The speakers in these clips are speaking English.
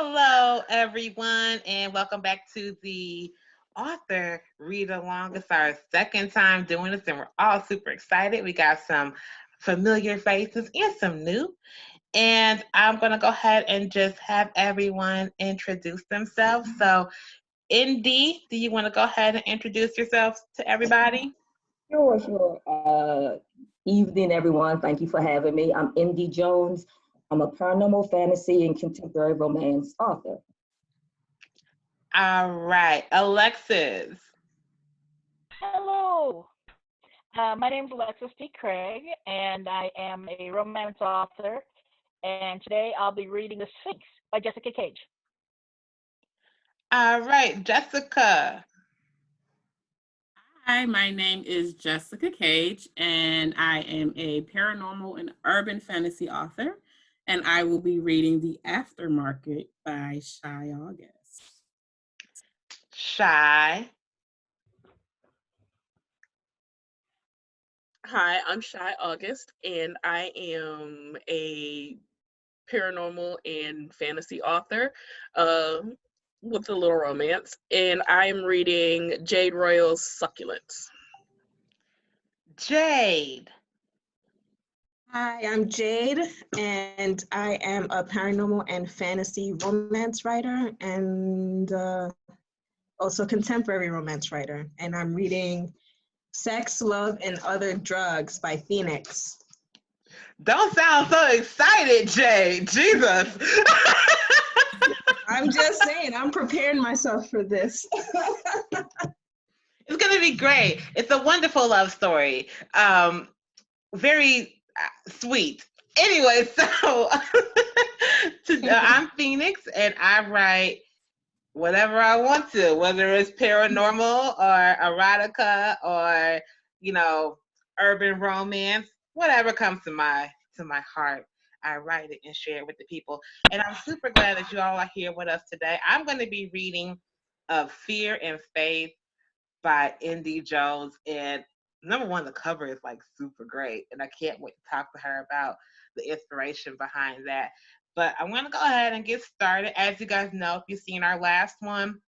Hello, everyone, and welcome back to the author read along. It's our second time doing this, and we're all super excited. We got some familiar faces and some new. And I'm going to go ahead and just have everyone introduce themselves. So, ND, do you want to go ahead and introduce yourself to everybody? Sure. Evening, everyone. Thank you for having me. I'm MD Jones. I'm a paranormal fantasy and contemporary romance author. All right, Alexis. Hello. My name is Alexis D. Craig, and I am a romance author. And today I'll be reading The Sphinx by Jessica Cage. All right, Jessica. Hi, my name is Jessica Cage, and I am a paranormal and urban fantasy author, and I will be reading The Aftermarket by Shai August. Shai. Hi, I'm Shai August, and I am a paranormal and fantasy author uh, with a little romance, and I'm reading Jade Royal's Succulents. Jade. Hi, I'm Jade, and I am a paranormal and fantasy romance writer and also contemporary romance writer. And I'm reading Sex, Love, and Other Drugs by Phoenix. Don't sound so excited, Jade. Jesus. I'm just saying, I'm preparing myself for this. It's going to be great. It's a wonderful love story. Very sweet. Anyway, so I'm Phoenix, and I write whatever I want to, whether it's paranormal or erotica or, urban romance, whatever comes to my heart. I write it and share it with the people. And I'm super glad that you all are here with us today. I'm going to be reading Of Fear and Faith by N.D. Jones. And number one, the cover is like super great. And I can't wait to talk to her about the inspiration behind that. But I'm going to go ahead and get started. As you guys know, if you've seen our last one,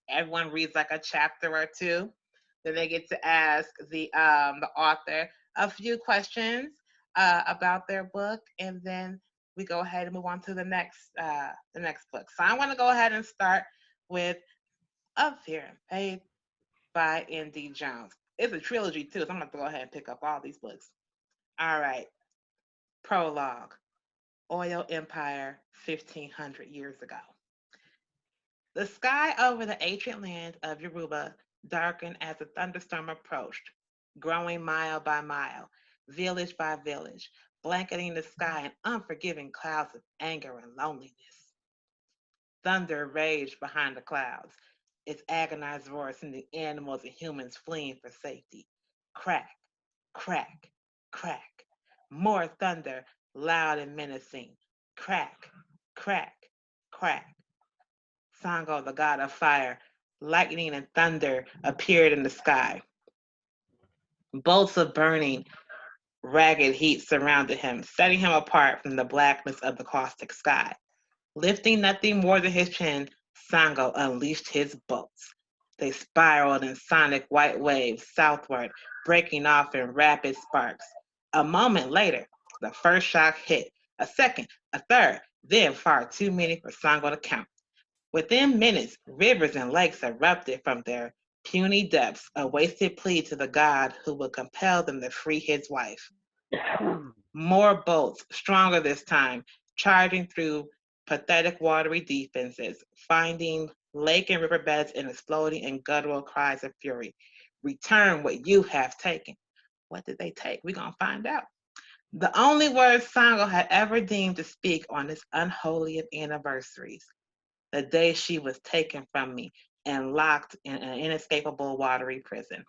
everyone reads like a chapter or two. Then they get to ask the author a few questions about their book, and then we go ahead and move on to the next book. So I want to go ahead and start with Of Fear and Faith by N.D. Jones. It's a trilogy too, so I'm going to go ahead and pick up all these books. All right. Prologue. Oil Empire 1500 years ago. The sky over the ancient land of Yoruba darkened as a thunderstorm approached, growing mile by mile, village by village, blanketing the sky in unforgiving clouds of anger and loneliness. Thunder raged behind the clouds, its agonized roar sending animals and humans fleeing for safety. Crack, crack, crack. More thunder, loud and menacing. Crack, crack, crack. Sango, the god of fire, lightning and thunder appeared in the sky. Bolts of burning, ragged heat surrounded him, setting him apart from the blackness of the caustic sky. Lifting nothing more than his chin, Sango unleashed his bolts. They spiraled in sonic white waves southward, breaking off in rapid sparks. A moment later, the first shock hit, a second, a third, then far too many for Sango to count. Within minutes, rivers and lakes erupted from their puny depths, a wasted plea to the god who would compel them to free his wife. More bolts, stronger this time, charging through pathetic watery defenses, finding lake and riverbeds and exploding in guttural cries of fury. Return what you have taken. What did they take? We're going to find out. The only words Sango had ever deemed to speak on this unholy of anniversaries. The day she was taken from me and locked in an inescapable watery prison.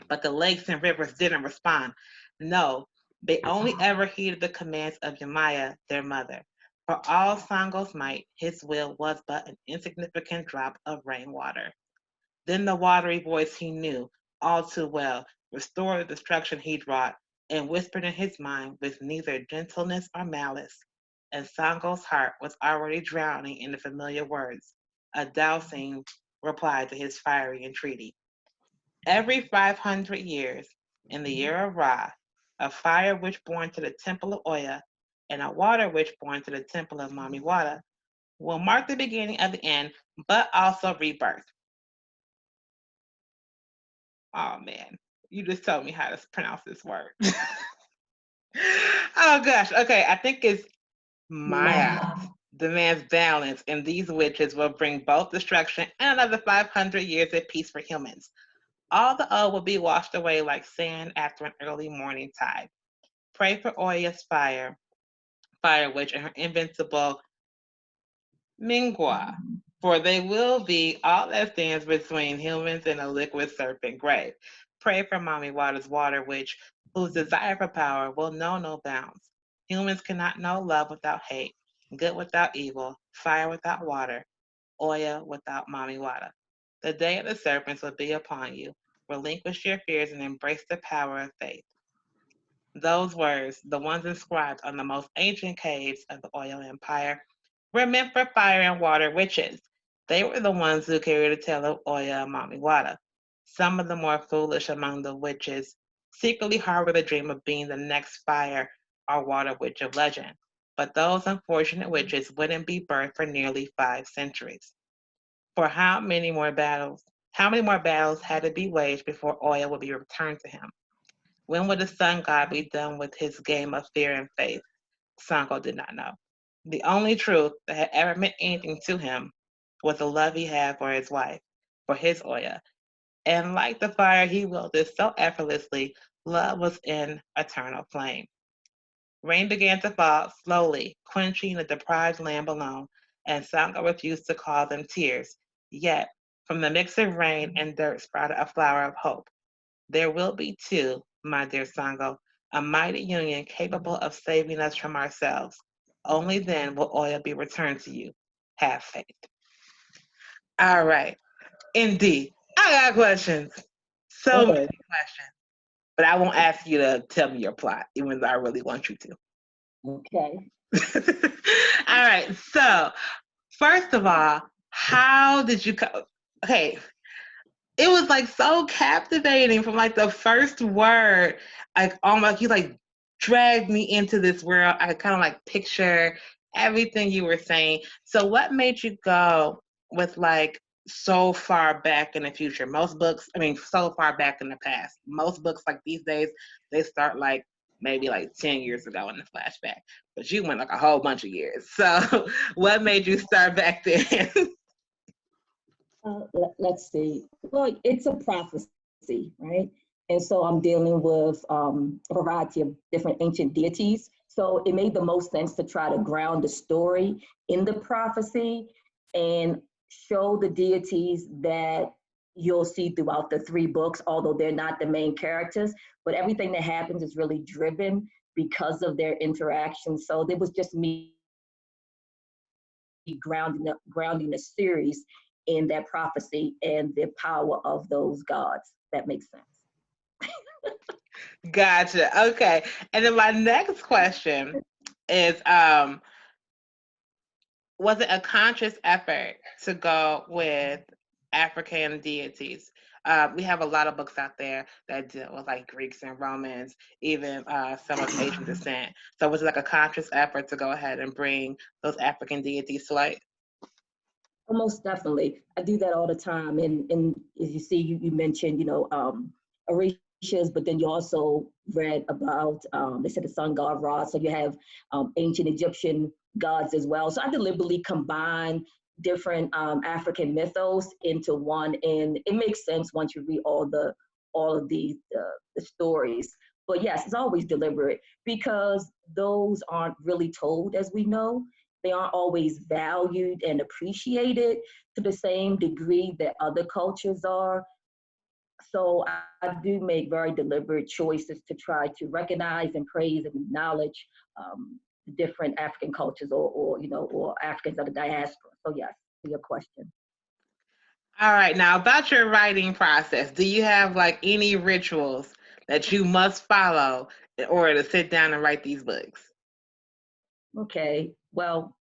But the lakes and rivers didn't respond. No, they only ever heeded the commands of Yamaya, their mother. For all Sango's might, his will was but an insignificant drop of rainwater. Then the watery voice he knew all too well restored the destruction he'd wrought and whispered in his mind with neither gentleness or malice. and Sango's heart was already drowning in the familiar words, a dowsing reply to his fiery entreaty. Every 500 years, in the year of Ra, a fire witch born to the temple of Oya and a water witch born to the temple of Mamiwata will mark the beginning of the end, but also rebirth. Oh man, you just told me how to pronounce this word. Oh gosh, okay, I think it's Maya demands balance, and these witches will bring both destruction and another 500 years of peace for humans. All the old will be washed away like sand after an early morning tide. Pray for Oya's fire witch, and her invincible Mingwa, for they will be all that stands between humans and a liquid serpent grave. Pray for Mommy Water's water witch, whose desire for power will know no bounds. Humans cannot know love without hate, good without evil, fire without water, Oya without Mommy Water. The day of the serpents will be upon you. Relinquish your fears and embrace the power of faith. Those words, the ones inscribed on the most ancient caves of the Oyo Empire, were meant for fire and water witches. They were the ones who carried the tale of Oya and Mamiwata. Some of the more foolish among the witches secretly harbored the dream of being the next fire or water witch of legend. But those unfortunate witches wouldn't be birthed for nearly 5 centuries. For how many more battles had to be waged before Oya would be returned to him? When would the sun god be done with his game of fear and faith? Sanko did not know. The only truth that had ever meant anything to him was the love he had for his wife, for his Oya. And like the fire he wielded so effortlessly, love was in eternal flame. Rain began to fall slowly, quenching the deprived lamb alone, and Sanko refused to call them tears. Yet, from the mix of rain and dirt sprouted a flower of hope. There will be two, my dear Sango, a mighty union capable of saving us from ourselves. Only then will oil be returned to you. Have faith. All right. Indeed. I got questions. So many questions. But I won't ask you to tell me your plot, even though I really want you to. Okay. All right. So, first of all, how did you go? Okay. It was like so captivating from like the first word. Like almost you like dragged me into this world. I kind of like picture everything you were saying. So what made you go with like so far back in the future? Most books, I mean, so far back in the past. Most books like these days, they start like maybe like 10 years ago in the flashback. But you went like a whole bunch of years. So what made you start back then? Let's see. Well, it's a prophecy, right? And so I'm dealing with a variety of different ancient deities. So it made the most sense to try to ground the story in the prophecy and show the deities that you'll see throughout the 3 books, although they're not the main characters, but everything that happens is really driven because of their interaction. So it was just me grounding the series in that prophecy and the power of those gods. That makes sense. Gotcha. Okay. And then my next question is was it a conscious effort to go with African deities? We have a lot of books out there that deal with like Greeks and Romans, even some of Asian descent. So was it like a conscious effort to go ahead and bring those African deities to light? Most definitely. I do that all the time. And as you see, you mentioned, Orishas, but then you also read about, they said the sun god Ra. So you have ancient Egyptian gods as well. So I deliberately combine different African mythos into one. And it makes sense once you read all of the stories. But yes, it's always deliberate because those aren't really told, as we know. They aren't always valued and appreciated to the same degree that other cultures are. So I do make very deliberate choices to try to recognize and praise and acknowledge different African cultures or Africans of the diaspora. So yes, to your question. All right. Now about your writing process, do you have like any rituals that you must follow in order to sit down and write these books? Okay. Well,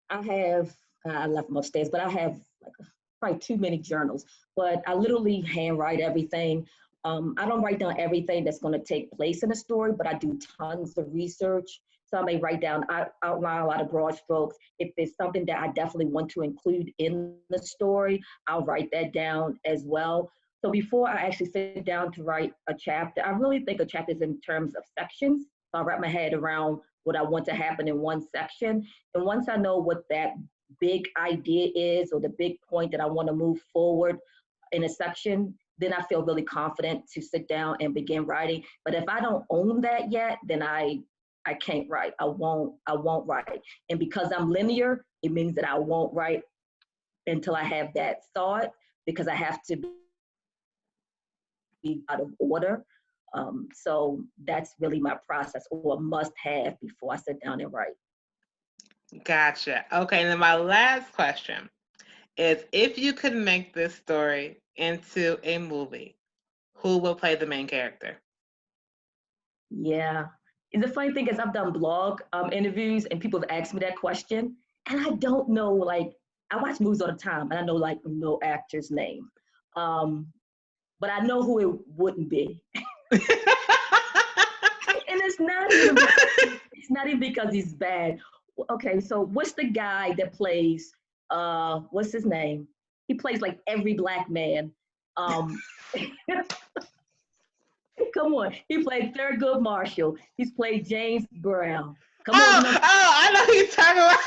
I have, I left them upstairs, but I have like probably too many journals. But I literally handwrite everything. I don't write down everything that's going to take place in a story, but I do tons of research. So I may write down, I outline a lot of broad strokes. If it's something that I definitely want to include in the story, I'll write that down as well. So before I actually sit down to write a chapter, I really think of chapters in terms of sections. So I wrap my head around what I want to happen in one section. And once I know what that big idea is or the big point that I want to move forward in a section, then I feel really confident to sit down and begin writing. But if I don't own that yet, then I can't write. I won't write. And because I'm linear, it means that I won't write until I have that thought, because I have to be out of order. So that's really my process, or a must have before I sit down and write. Gotcha. Okay, and then my last question is, if you could make this story into a movie, who will play the main character? Yeah. And the funny thing is, I've done blog interviews and people have asked me that question, and I don't know, like, I watch movies all the time, and I know, like, no actor's name. But I know who it wouldn't be. And it's not even because he's bad. Okay, so what's the guy that plays, what's his name? He plays like every black man. Come on, he played Thurgood Marshall. He's played James Brown. Come on, I know who you're talking about.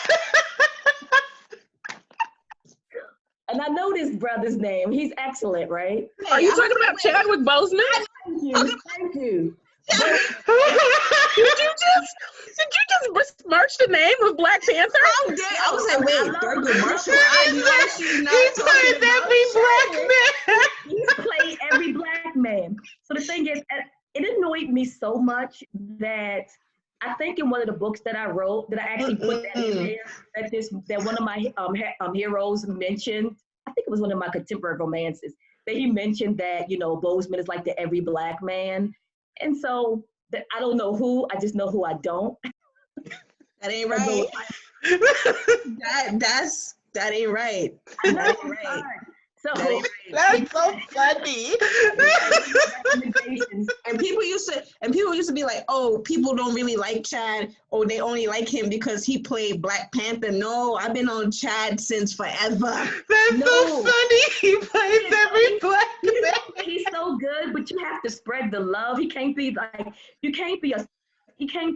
And I know this brother's name. He's excellent, right? Are you talking about Chadwick Boseman? Thank you. Thank you. Did you just besmirch the name of Black Panther? How dare I was like, wait, Thurgood Marshall. I know she's not He talking plays every black man. He's played every black man. So the thing is, it annoyed me so much that I think in one of the books that I wrote, that I actually put that in there, that one of my heroes mentioned. I think it was one of my contemporary romances, that he mentioned that, you know, Boseman is like the every black man. And so I don't know who, I just know who I don't. That ain't right. That ain't right. That ain't right. So That's so funny. And people used to be like, oh, people don't really like Chad, or they only like him because he played Black Panther. No, I've been on Chad since forever. That's so funny. He plays every black man. He's so good, but you have to spread the love. He can't be like, he can't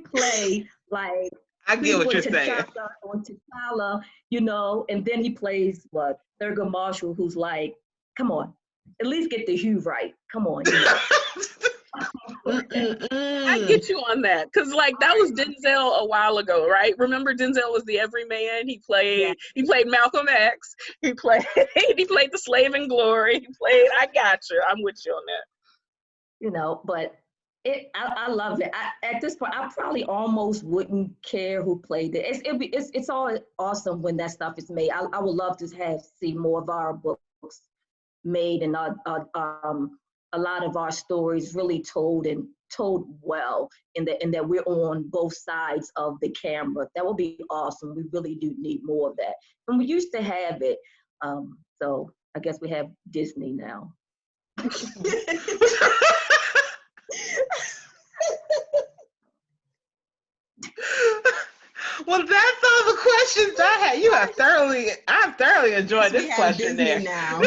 play like, I get what you're saying. Or T'Challa, you know, and then he plays what? Thurgood Marshall, who's like, come on, at least get the hue right. Come on. You know. I get you on that, because like that was Denzel a while ago, right? Remember, Denzel was the everyman. He played Malcolm X. He played the Slave in Glory. I got you. I'm with you on that. You know, but I love it. At this point, I probably almost wouldn't care who played it. It's all awesome when that stuff is made. I would love to see more of our books made, and a lot of our stories really told well, in that we're on both sides of the camera. That would be awesome. We really do need more of that. And we used to have it. So I guess we have Disney now. Well, that's all the questions I had. I've thoroughly enjoyed this question there. Now.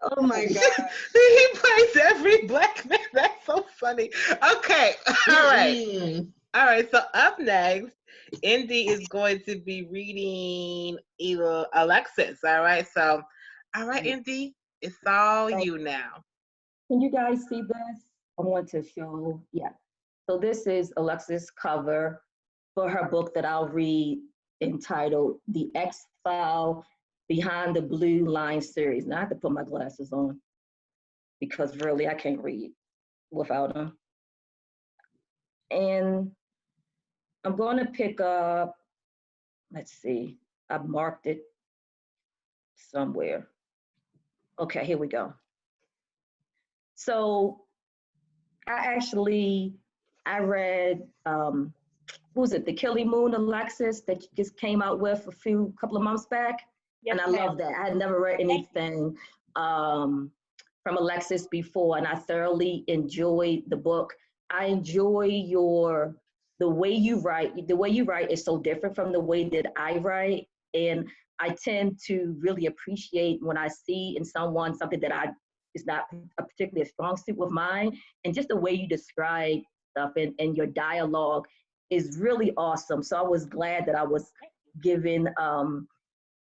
Oh my God. He plays every black man. That's so funny. Okay. All right. All right. So up next, Indy is going to be reading Alexis. All right. So, all right, Indy, it's all you now. Can you guys see this? I want to show, yeah. So this is Alexis' cover for her book that I'll read, entitled The X-File Behind the Blue Line Series. Now I have to put my glasses on because really I can't read without them. And I'm going to pick up, let's see, I've marked it somewhere. Okay, here we go. So I actually I read, who was it, The Killing Moon, Alexis, that you just came out with couple of months back? Yes, And I ma'am. love that. I had never read anything from Alexis before, and I thoroughly enjoyed the book. I enjoy the way you write. The way you write is so different from the way that I write, and I tend to really appreciate when I see in someone something that is not a particularly a strong suit with mine, and just the way you describe stuff and your dialogue is really awesome. So I was glad that I was given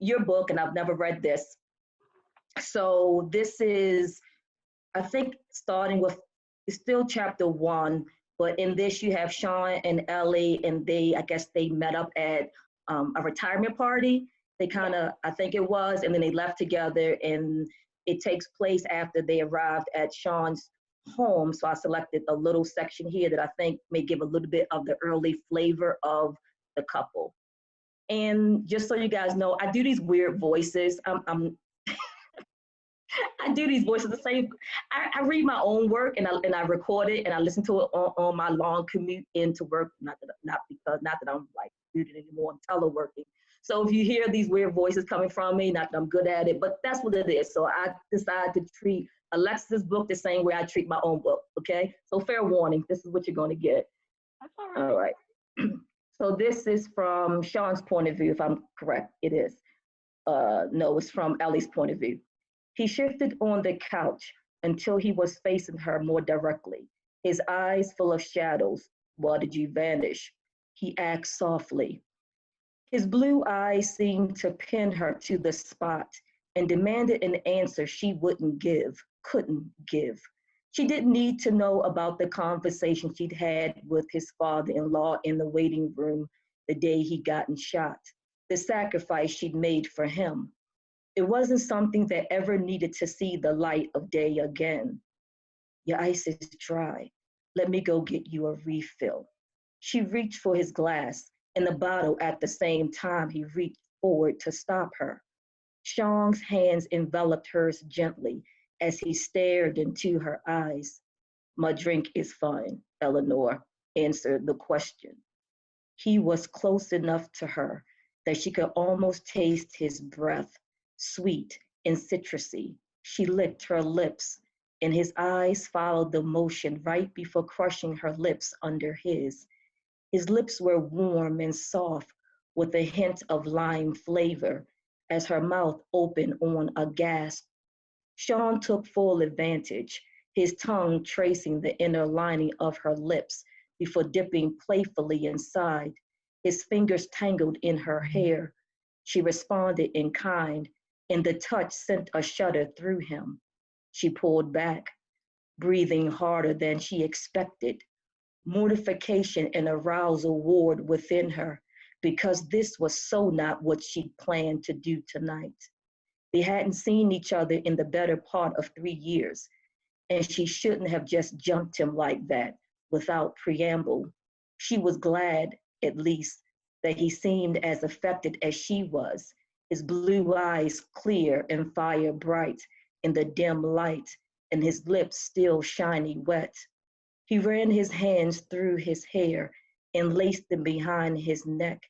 your book, and I've never read this. So this is, I think, starting with, it's still chapter 1, but in this you have Sean and Ellie, and I guess they met up at a retirement party. They kind of, I think it was, and then they left together, and it takes place after they arrived at Sean's home. So I selected a little section here that I think may give a little bit of the early flavor of the couple. And just so you guys know, I do these weird voices. I do these voices the same. I read my own work and I record it and I listen to it on my long commute into work. Not that I'm like commuting anymore. I'm teleworking. So if you hear these weird voices coming from me, not that I'm good at it, but that's what it is. So I decided to treat Alexis' book the same way I treat my own book. Okay. So fair warning. This is what you're going to get. That's all right. All right. So this is from Sean's point of view, if I'm correct. It is. No, it's from Ellie's point of view. He shifted on the couch until he was facing her more directly, his eyes full of shadows. Why did you vanish? He asked softly. His blue eyes seemed to pin her to the spot and demanded an answer she couldn't give. She didn't need to know about the conversation she'd had with his father-in-law in the waiting room the day he'd gotten shot, the sacrifice she'd made for him. It wasn't something that ever needed to see the light of day again. Your ice is dry. Let me go get you a refill. She reached for his glass and the bottle at the same time he reached forward to stop her. Sean's hands enveloped hers gently as he stared into her eyes. My drink is fine, Eleanor answered the question. He was close enough to her that she could almost taste his breath, sweet and citrusy. She licked her lips, and his eyes followed the motion right before crushing her lips under his. His lips were warm and soft with a hint of lime flavor as her mouth opened on a gasp. Sean took full advantage, his tongue tracing the inner lining of her lips before dipping playfully inside. His fingers tangled in her hair. She responded in kind, and the touch sent a shudder through him. She pulled back, breathing harder than she expected. Mortification and arousal warred within her because this was so not what she'd planned to do tonight. They hadn't seen each other in the better part of 3 years, and she shouldn't have just jumped him like that without preamble. She was glad, at least, that he seemed as affected as she was, his blue eyes clear and fire bright in the dim light, and his lips still shiny wet. He ran his hands through his hair and laced them behind his neck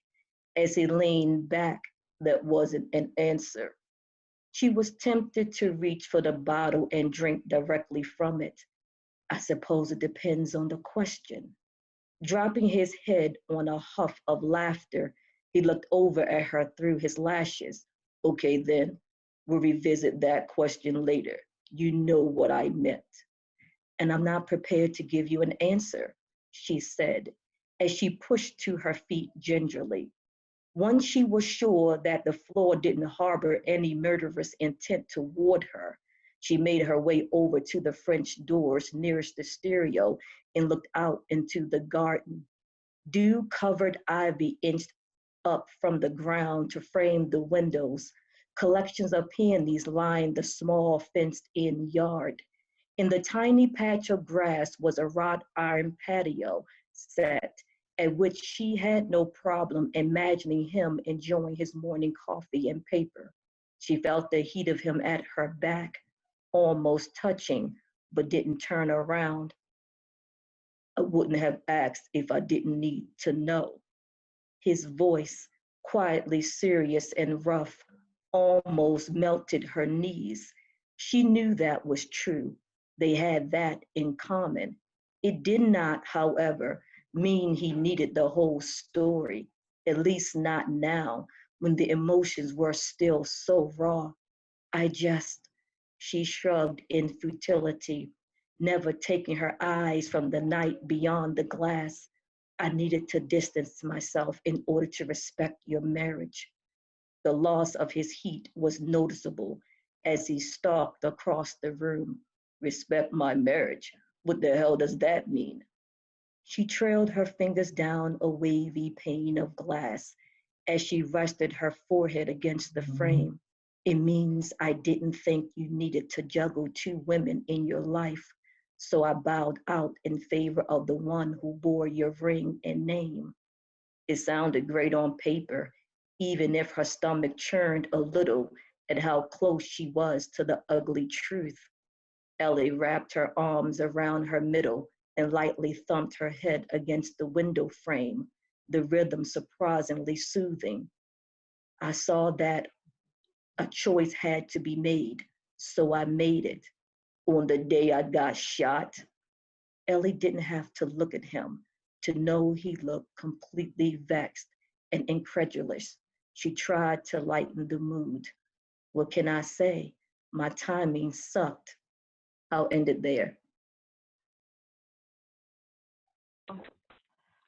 as he leaned back. That wasn't an answer. She was tempted to reach for the bottle and drink directly from it. I suppose it depends on the question. Dropping his head on a huff of laughter, he looked over at her through his lashes. Okay, then, we'll revisit that question later. You know what I meant. And I'm not prepared to give you an answer, she said, as she pushed to her feet gingerly. Once she was sure that the floor didn't harbor any murderous intent toward her, she made her way over to the French doors nearest the stereo and looked out into the garden. Dew-covered ivy inched up from the ground to frame the windows. Collections of peonies lined the small fenced-in yard. In the tiny patch of grass was a wrought iron patio set at which she had no problem imagining him enjoying his morning coffee and paper. She felt the heat of him at her back, almost touching, but didn't turn around. wouldn't have asked if I didn't need to know. His voice, quietly serious and rough, almost melted her knees. She knew that was true. They had that in common. It did not, however, mean he needed the whole story, at least not now, when the emotions were still so raw. She shrugged in futility, never taking her eyes from the night beyond the glass. I needed to distance myself in order to respect your marriage. The loss of his heat was noticeable as he stalked across the room. Respect my marriage? What the hell does that mean? She trailed her fingers down a wavy pane of glass as she rested her forehead against the frame. It means I didn't think you needed to juggle two women in your life, so I bowed out in favor of the one who bore your ring and name. It sounded great on paper, even if her stomach churned a little at how close she was to the ugly truth. Ellie wrapped her arms around her middle and lightly thumped her head against the window frame, the rhythm surprisingly soothing. I saw that a choice had to be made, so I made it. On the day I got shot, Ellie didn't have to look at him to know he looked completely vexed and incredulous. She tried to lighten the mood. What can I say? My timing sucked. I'll end it there.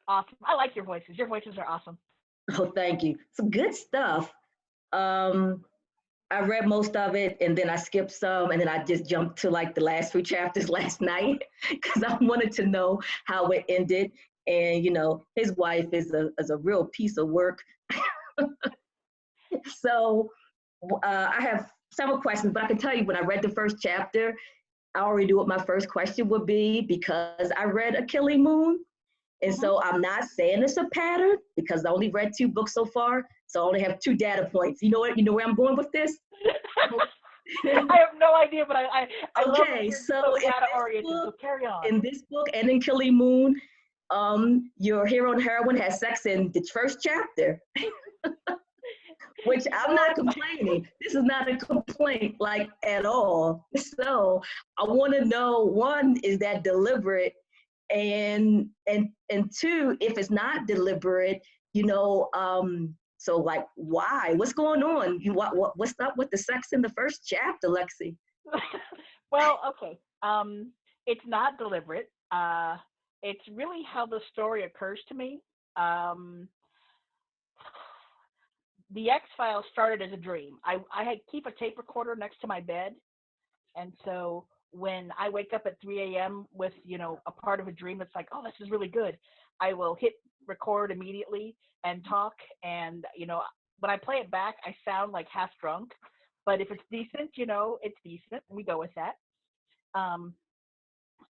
Awesome. I like your voices. Your voices are awesome. Oh, thank you. Some good stuff. I read most of it and then I skipped some and then I just jumped to like the last 3 chapters last night because I wanted to know how it ended. And you know, his wife is a real piece of work. So I have several questions, but I can tell you when I read the first chapter, I already knew what my first question would be because I read A Killing Moon. And so I'm not saying it's a pattern because I only read 2 books so far. So I only have 2 data points. You know what? You know where I'm going with this? I have no idea, but I okay, love so data oriented. So carry on. In this book and in Killing Moon, your hero and heroine has sex in the first chapter. Which I'm not complaining. This is not a complaint, like at all. So I want to know, 1, is that deliberate? And 2, if it's not deliberate, you know, so like why? What's going on? What's up with the sex in the first chapter, Lexi? Well, okay. It's not deliberate. It's really how the story occurs to me. The X-Files started as a dream. I keep a tape recorder next to my bed, and so when I wake up at 3 a.m. with, you know, a part of a dream that's like, oh, this is really good, I will hit record immediately and talk. And, you know, when I play it back, I sound like half drunk. But if it's decent, you know, it's decent. We go with that.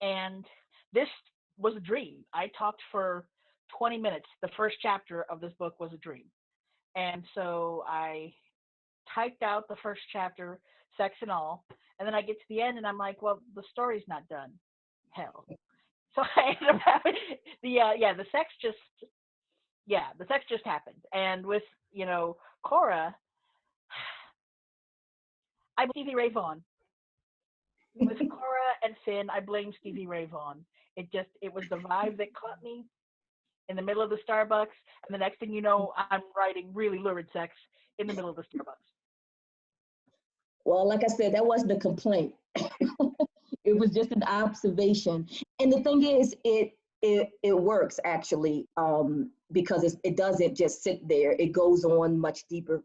And this was a dream. I talked for 20 minutes. The first chapter of this book was a dream. And so I typed out the first chapter, sex and all, and then I get to the end and I'm like, well, the story's not done. Hell. So I ended up having the sex just happened. And with, you know, Cora, I blame Stevie Ray Vaughan. With Cora and Finn, I blame Stevie Ray Vaughan. It was the vibe that caught me in the middle of the Starbucks, and the next thing you know, I'm writing really lurid sex in the middle of the Starbucks. Well, like I said, that wasn't a complaint. It was just an observation. And the thing is, it works actually, because it doesn't just sit there. It goes on much deeper.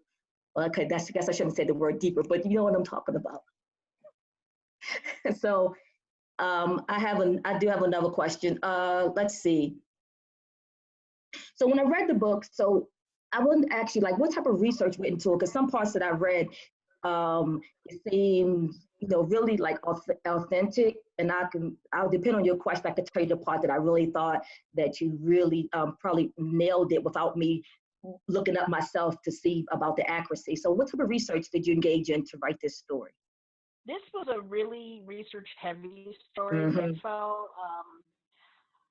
Well, okay, I guess I shouldn't say the word deeper, but you know what I'm talking about. So I do have another question. Let's see. So when I read the book, so I wasn't actually like, what type of research went into it? Because some parts that I read, it seems, you know, really like authentic. And I'll depend on your question. I could tell you the part that I really thought that you really probably nailed it without me looking up myself to see about the accuracy. So what type of research did you engage in to write this story? This was a really research-heavy story. Mm-hmm. So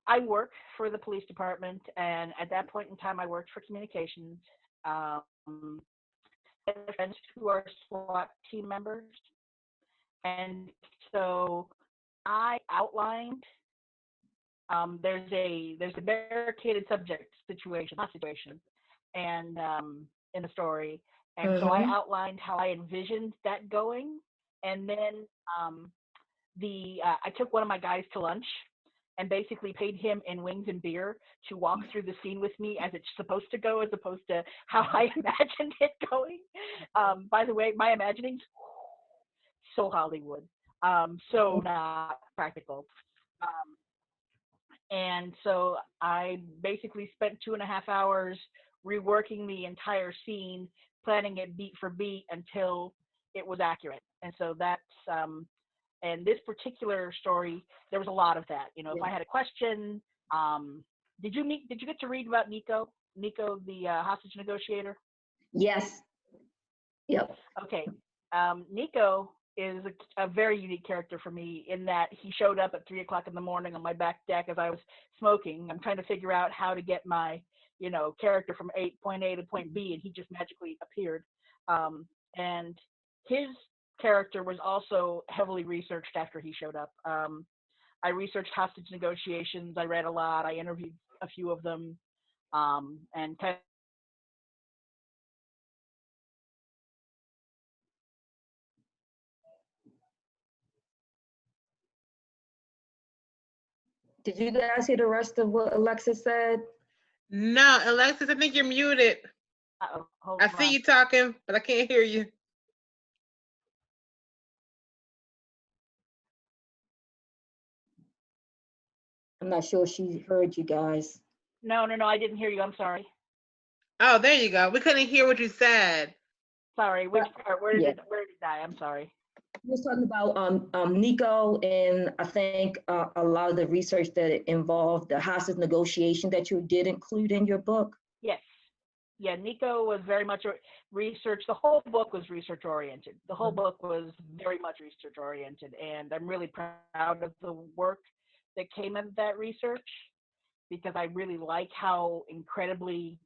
I work for the police department, and at that point in time, I worked for communications. Um, I have friends who are SWAT team members, and so I outlined. There's a barricaded subject situation, not situation, and in the story, and so I outlined how I envisioned that going, and then I took one of my guys to lunch and basically paid him in wings and beer to walk through the scene with me as it's supposed to go, as opposed to how I imagined it going. By the way, my imaginings so Hollywood, so not practical. Um, and so I basically spent 2.5 hours reworking the entire scene, planning it beat for beat until it was accurate. And so that's and this particular story, there was a lot of that. You know, if I had a question, did you get to read about Nico? Nico, the hostage negotiator? Yes. Yep. Okay. Nico is a very unique character for me in that he showed up at 3 o'clock in the morning on my back deck as I was smoking. I'm trying to figure out how to get my, character from point A to point B, and he just magically appeared. And his character was also heavily researched after he showed up. I researched hostage negotiations. I read a lot. I interviewed a few of them, and kind of. Did you guys hear the rest of what Alexis said? No, Alexis, I think you're muted. Hold I on. see you talking, but I can't hear you. I'm not sure she heard you guys. No, I didn't hear you. I'm sorry. Oh, there you go. We couldn't hear what you said. Sorry, which part? Where did it die? I'm sorry. We was talking about Nico, and I think a lot of the research that involved the hostage negotiation that you did include in your book. Yes. Yeah, Nico was very much research. The whole book was research oriented. The whole book was very much research oriented, and I'm really proud of the work that came of that research because I really like how incredibly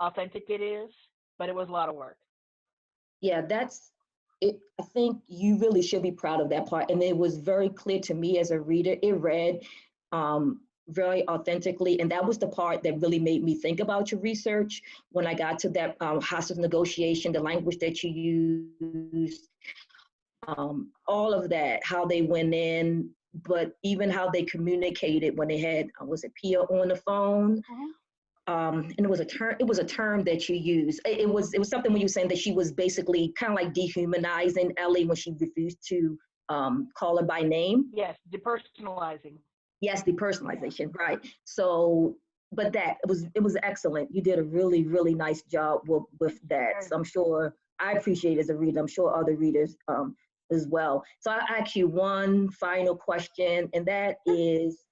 authentic it is, but it was a lot of work. Yeah, that's it. I think you really should be proud of that part. And it was very clear to me as a reader. It read very authentically. And that was the part that really made me think about your research when I got to that hostage negotiation, the language that you used, all of that, how they went in, but even how they communicated when they had, was it Pia on the phone? And it was a term that you use. It was something when you were saying that she was basically kind of like dehumanizing Ellie when she refused to call her by name. Yes, depersonalizing. Yes, depersonalization, right. So, but that it was excellent. You did a really, really nice job with that. So I'm sure I appreciate it as a reader. I'm sure other readers as well. So I'll ask you one final question, and that is,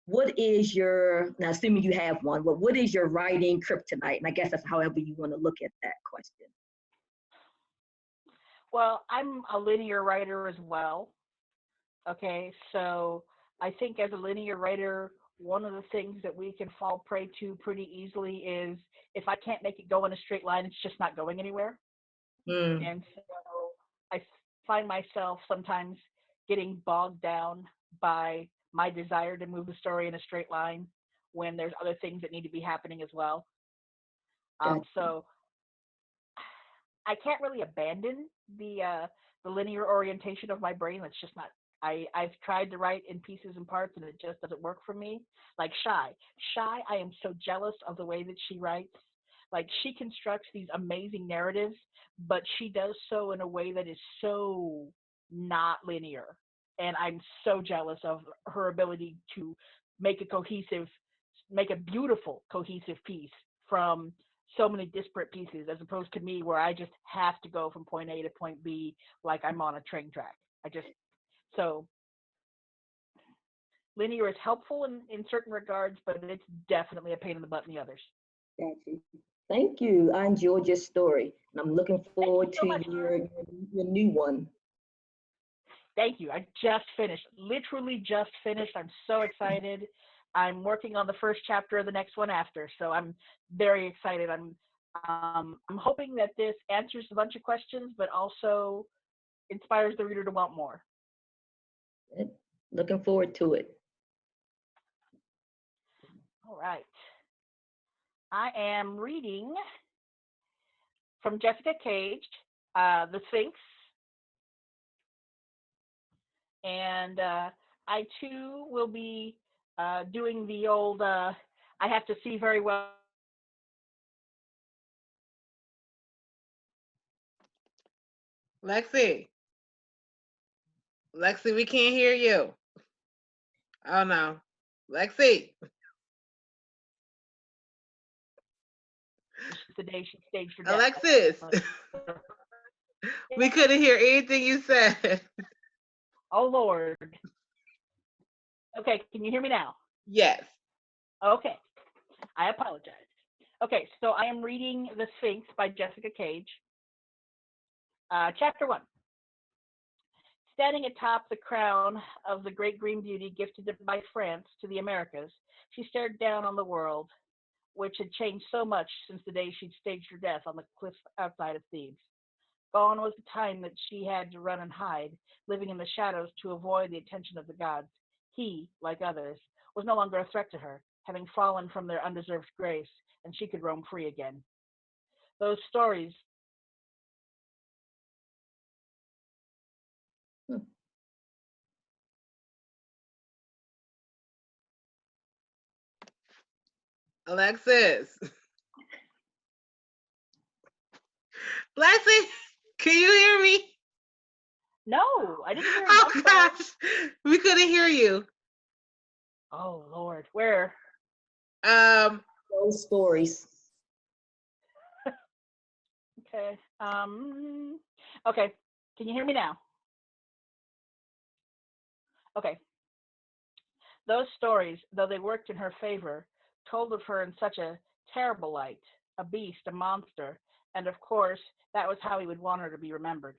what is your, now assuming you have one, but what is your writing kryptonite? And I guess that's however you want to look at that question. Well, I'm a linear writer as well. Okay, so I think as a linear writer, one of the things that we can fall prey to pretty easily is if I can't make it go in a straight line, it's just not going anywhere. And so I find myself sometimes getting bogged down by my desire to move the story in a straight line when there's other things that need to be happening as well. So I can't really abandon the linear orientation of my brain. That's just not. I've tried to write in pieces and parts, and it just doesn't work for me. Like Shai, I am so jealous of the way that she writes. Like, she constructs these amazing narratives, but she does so in a way that is so not linear. And I'm so jealous of her ability to make a beautiful, cohesive piece from so many disparate pieces, as opposed to me where I just have to go from point A to point B like I'm on a train track. So linear is helpful in certain regards, but it's definitely a pain in the butt in the others. Gotcha. Thank you. I enjoyed your story, and I'm looking forward to your new one. Thank you. I just finished, literally just finished. I'm so excited. I'm working on the first chapter of the next one after, so I'm very excited. I'm hoping that this answers a bunch of questions, but also inspires the reader to want more. Good. Looking forward to it. All right. I am reading from Jessica Cage, The Sphinx, and I too will be doing the old. I have to see very well. Lexi, we can't hear you. Oh no, Lexi. The day she staged her death. Alexis, we couldn't hear anything you said. Oh Lord. Okay, can you hear me now? Yes. Okay, I apologize. Okay, so I am reading The Sphinx by Jessica Cage. Chapter 1. Standing atop the crown of the great green beauty gifted by France to the Americas, she stared down on the world, which had changed so much since the day she'd staged her death on the cliffs outside of Thebes. Gone was the time that she had to run and hide, living in the shadows to avoid the attention of the gods. He, like others, was no longer a threat to her, having fallen from their undeserved grace, and she could roam free again. Those stories. Alexis. Lexi, can you hear me? No, I didn't hear you. Oh I'm sorry. gosh, we couldn't hear you. Oh Lord, where? Those stories. Okay. Okay. Can you hear me now? Okay. Those stories, though they worked in her favor, told of her in such a terrible light, a beast, a monster, and of course, that was how he would want her to be remembered.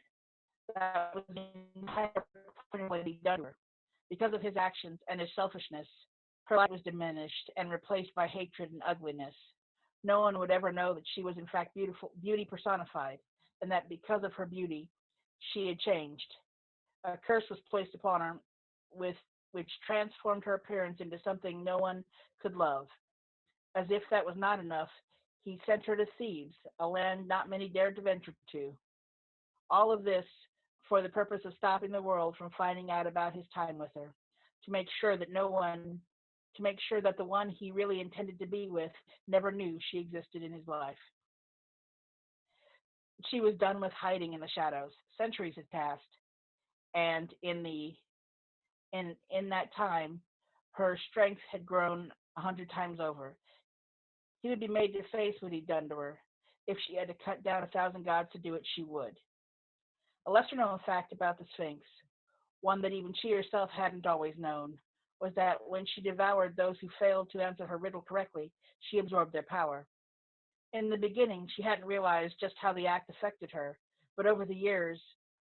That was the entire point of what he'd done to her. Because of his actions and his selfishness, her light was diminished and replaced by hatred and ugliness. No one would ever know that she was in fact beauty personified, and that because of her beauty, she had changed. A curse was placed upon her, with which transformed her appearance into something no one could love. As if that was not enough, he sent her to Thebes, a land not many dared to venture to. All of this for the purpose of stopping the world from finding out about his time with her, to make sure that the one he really intended to be with never knew she existed in his life. She was done with hiding in the shadows. Centuries had passed, and in that time, her strength had grown 100 times over. He would be made to face what he'd done to her. If she had to cut down 1,000 gods to do it, she would. A lesser known fact about the Sphinx, one that even she herself hadn't always known, was that when she devoured those who failed to answer her riddle correctly, she absorbed their power. In the beginning, she hadn't realized just how the act affected her, but over the years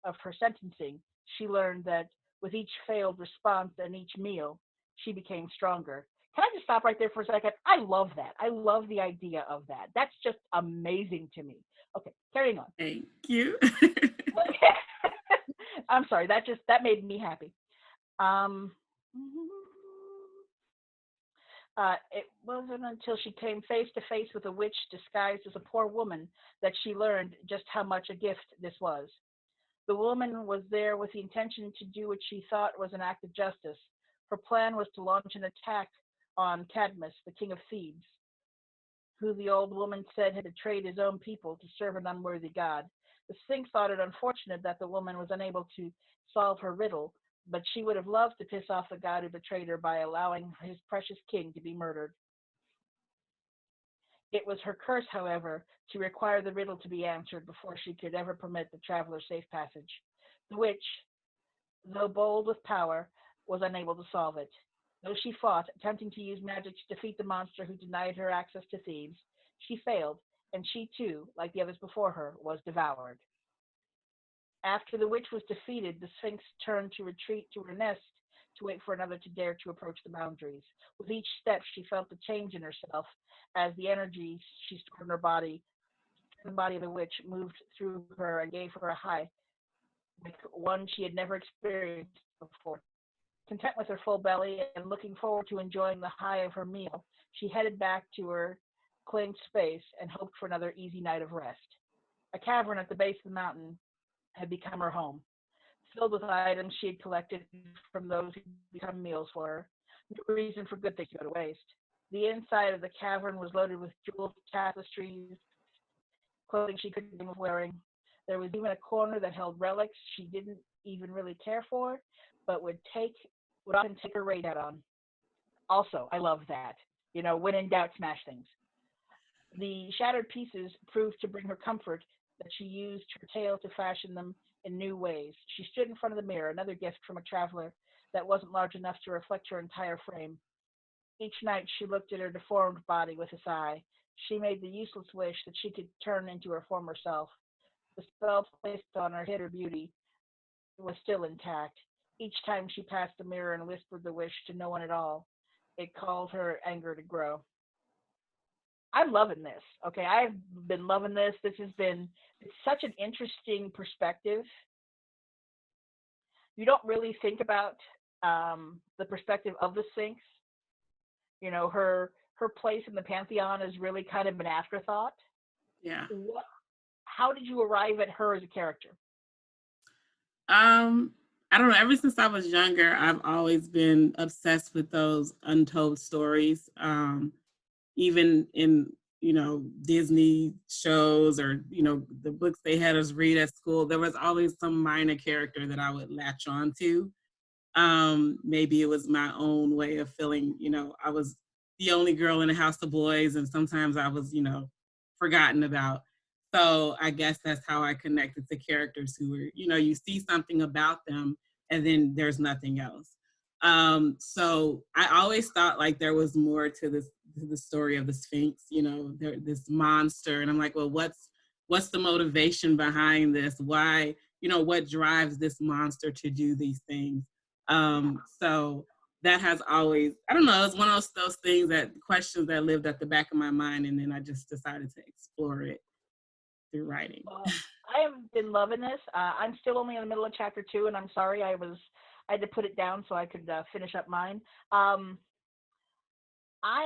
of her sentencing, she learned that with each failed response and each meal, she became stronger. Can I just stop right there for a second? I love that. I love the idea of that. That's just amazing to me. Okay, carrying on. Thank you. I'm sorry, that made me happy. It wasn't until she came face to face with a witch disguised as a poor woman that she learned just how much a gift this was. The woman was there with the intention to do what she thought was an act of justice. Her plan was to launch an attack on Cadmus, the king of Thebes, who the old woman said had betrayed his own people to serve an unworthy god. The Sphinx thought it unfortunate that the woman was unable to solve her riddle, but she would have loved to piss off the god who betrayed her by allowing his precious king to be murdered. It was her curse, however, to require the riddle to be answered before she could ever permit the traveler safe passage. The witch, though bold with power, was unable to solve it. Though she fought, attempting to use magic to defeat the monster who denied her access to Thebes, she failed, and she too, like the others before her, was devoured. After the witch was defeated, the Sphinx turned to retreat to her nest to wait for another to dare to approach the boundaries. With each step, she felt the change in herself as the energy she stored in her body, the body of the witch, moved through her and gave her a high, like one she had never experienced before. Content with her full belly and looking forward to enjoying the high of her meal, she headed back to her claimed space and hoped for another easy night of rest. A cavern at the base of the mountain had become her home, filled with items she had collected from those who become meals for her. No reason for good things to go to waste. The inside of the cavern was loaded with jewels, tapestries, clothing she couldn't dream of wearing. There was even a corner that held relics she didn't even really care for, but would often take her raid out on. Also, I love that. You know, when in doubt, smash things. The shattered pieces proved to bring her comfort that she used her tail to fashion them in new ways. She stood in front of the mirror, another gift from a traveler that wasn't large enough to reflect her entire frame. Each night she looked at her deformed body with a sigh. She made the useless wish that she could turn into her former self. The spell placed on her hid her beauty was still intact. Each time she passed the mirror and whispered the wish to no one at all, it called her anger to grow. I'm loving this. Okay, I've been loving this. It's such an interesting perspective. You don't really think about the perspective of the Sphinx. You know, her place in the pantheon is really kind of an afterthought. Yeah. How did you arrive at her as a character? I don't know. Ever since I was younger, I've always been obsessed with those untold stories. Even in, Disney shows or, the books they had us read at school, there was always some minor character that I would latch on to. Maybe it was my own way of feeling, I was the only girl in a house of boys, and sometimes I was, forgotten about. So I guess that's how I connected to characters who were, you see something about them and then there's nothing else. So I always thought like there was more to the story of the Sphinx, this monster. And I'm like, well, what's the motivation behind this? Why, what drives this monster to do these things? So that has always, I don't know, it's one of those things, that questions that lived at the back of my mind. And then I just decided to explore it through writing. I have been loving this. I'm still only in the middle of chapter 2, and I'm sorry I had to put it down so I could finish up mine. I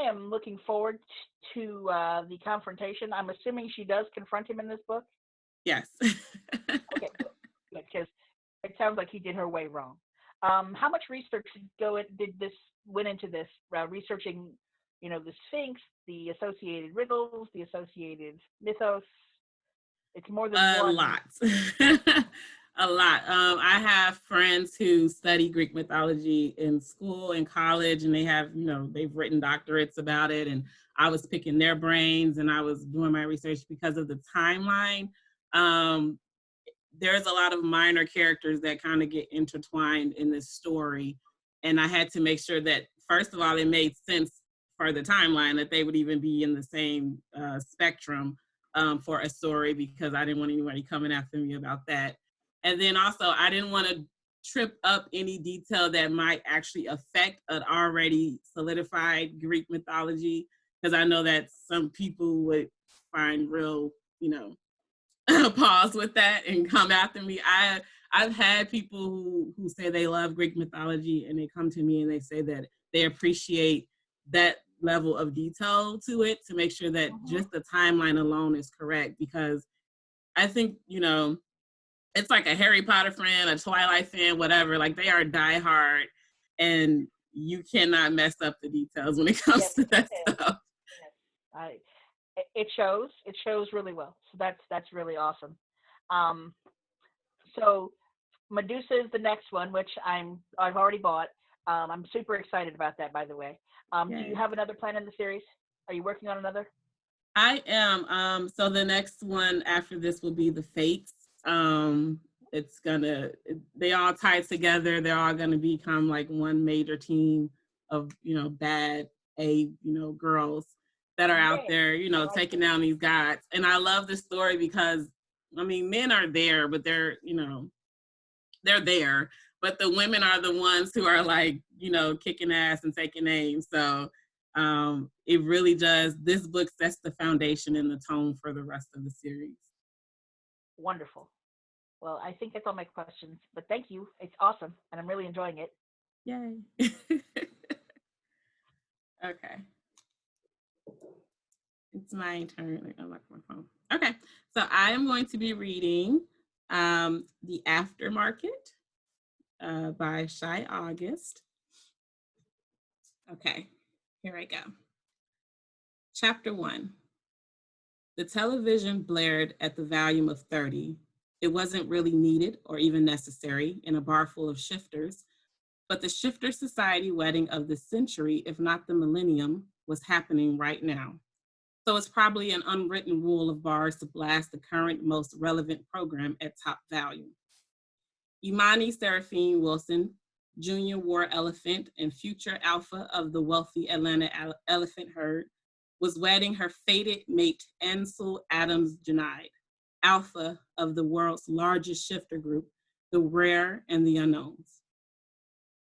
am looking forward to the confrontation. I'm assuming she does confront him in this book. Yes. Okay, good, because it sounds like he did her way wrong. How much research went into this? Researching, the Sphinx, the associated riddles, the associated mythos. It's more than a one. lot. A lot. I have friends who study Greek mythology in school and college, and they have, they've written doctorates about it. And I was picking their brains and I was doing my research because of the timeline. There's a lot of minor characters that kind of get intertwined in this story. And I had to make sure that, first of all, it made sense for the timeline, that they would even be in the same spectrum for a story, because I didn't want anybody coming after me about that. And then also, I didn't want to trip up any detail that might actually affect an already solidified Greek mythology, because I know that some people would find real, pause with that and come after me. I've had people who say they love Greek mythology, and they come to me and they say that they appreciate that level of detail to it, to make sure that just the timeline alone is correct. Because I think, it's like a Harry Potter fan, a Twilight fan, whatever, like they are diehard, and you cannot mess up the details when it comes to that stuff. It shows really well. So that's really awesome. So Medusa is the next one, which I've already bought. I'm super excited about that, by the way. Do you have another plan in the series? Are you working on another? I am. So the next one after this will be the Fates. They all tie together. They're all gonna become like one major team of, bad girls that are out there, taking down these gods. And I love this story because I mean, men are there, but they're there, but the women are the ones who are like, kicking ass and taking names. So it really does. This book sets the foundation and the tone for the rest of the series. Wonderful. Well, I think that's all my questions, but thank you. It's awesome, and I'm really enjoying it. Yay. Okay. It's my turn. I unlock my phone. Okay. So I am going to be reading The Aftermarket by Shai August. Okay. Here I go. Chapter 1. The television blared at the volume of 30. It wasn't really needed or even necessary in a bar full of shifters, but the shifter society wedding of the century, if not the millennium, was happening right now. So it's probably an unwritten rule of bars to blast the current most relevant program at top volume. Imani Seraphine Wilson, junior war elephant and future alpha of the wealthy Atlanta elephant herd, was wedding her fated mate Ansel Adams Junaid, alpha of the world's largest shifter group, the Rare and the Unknowns.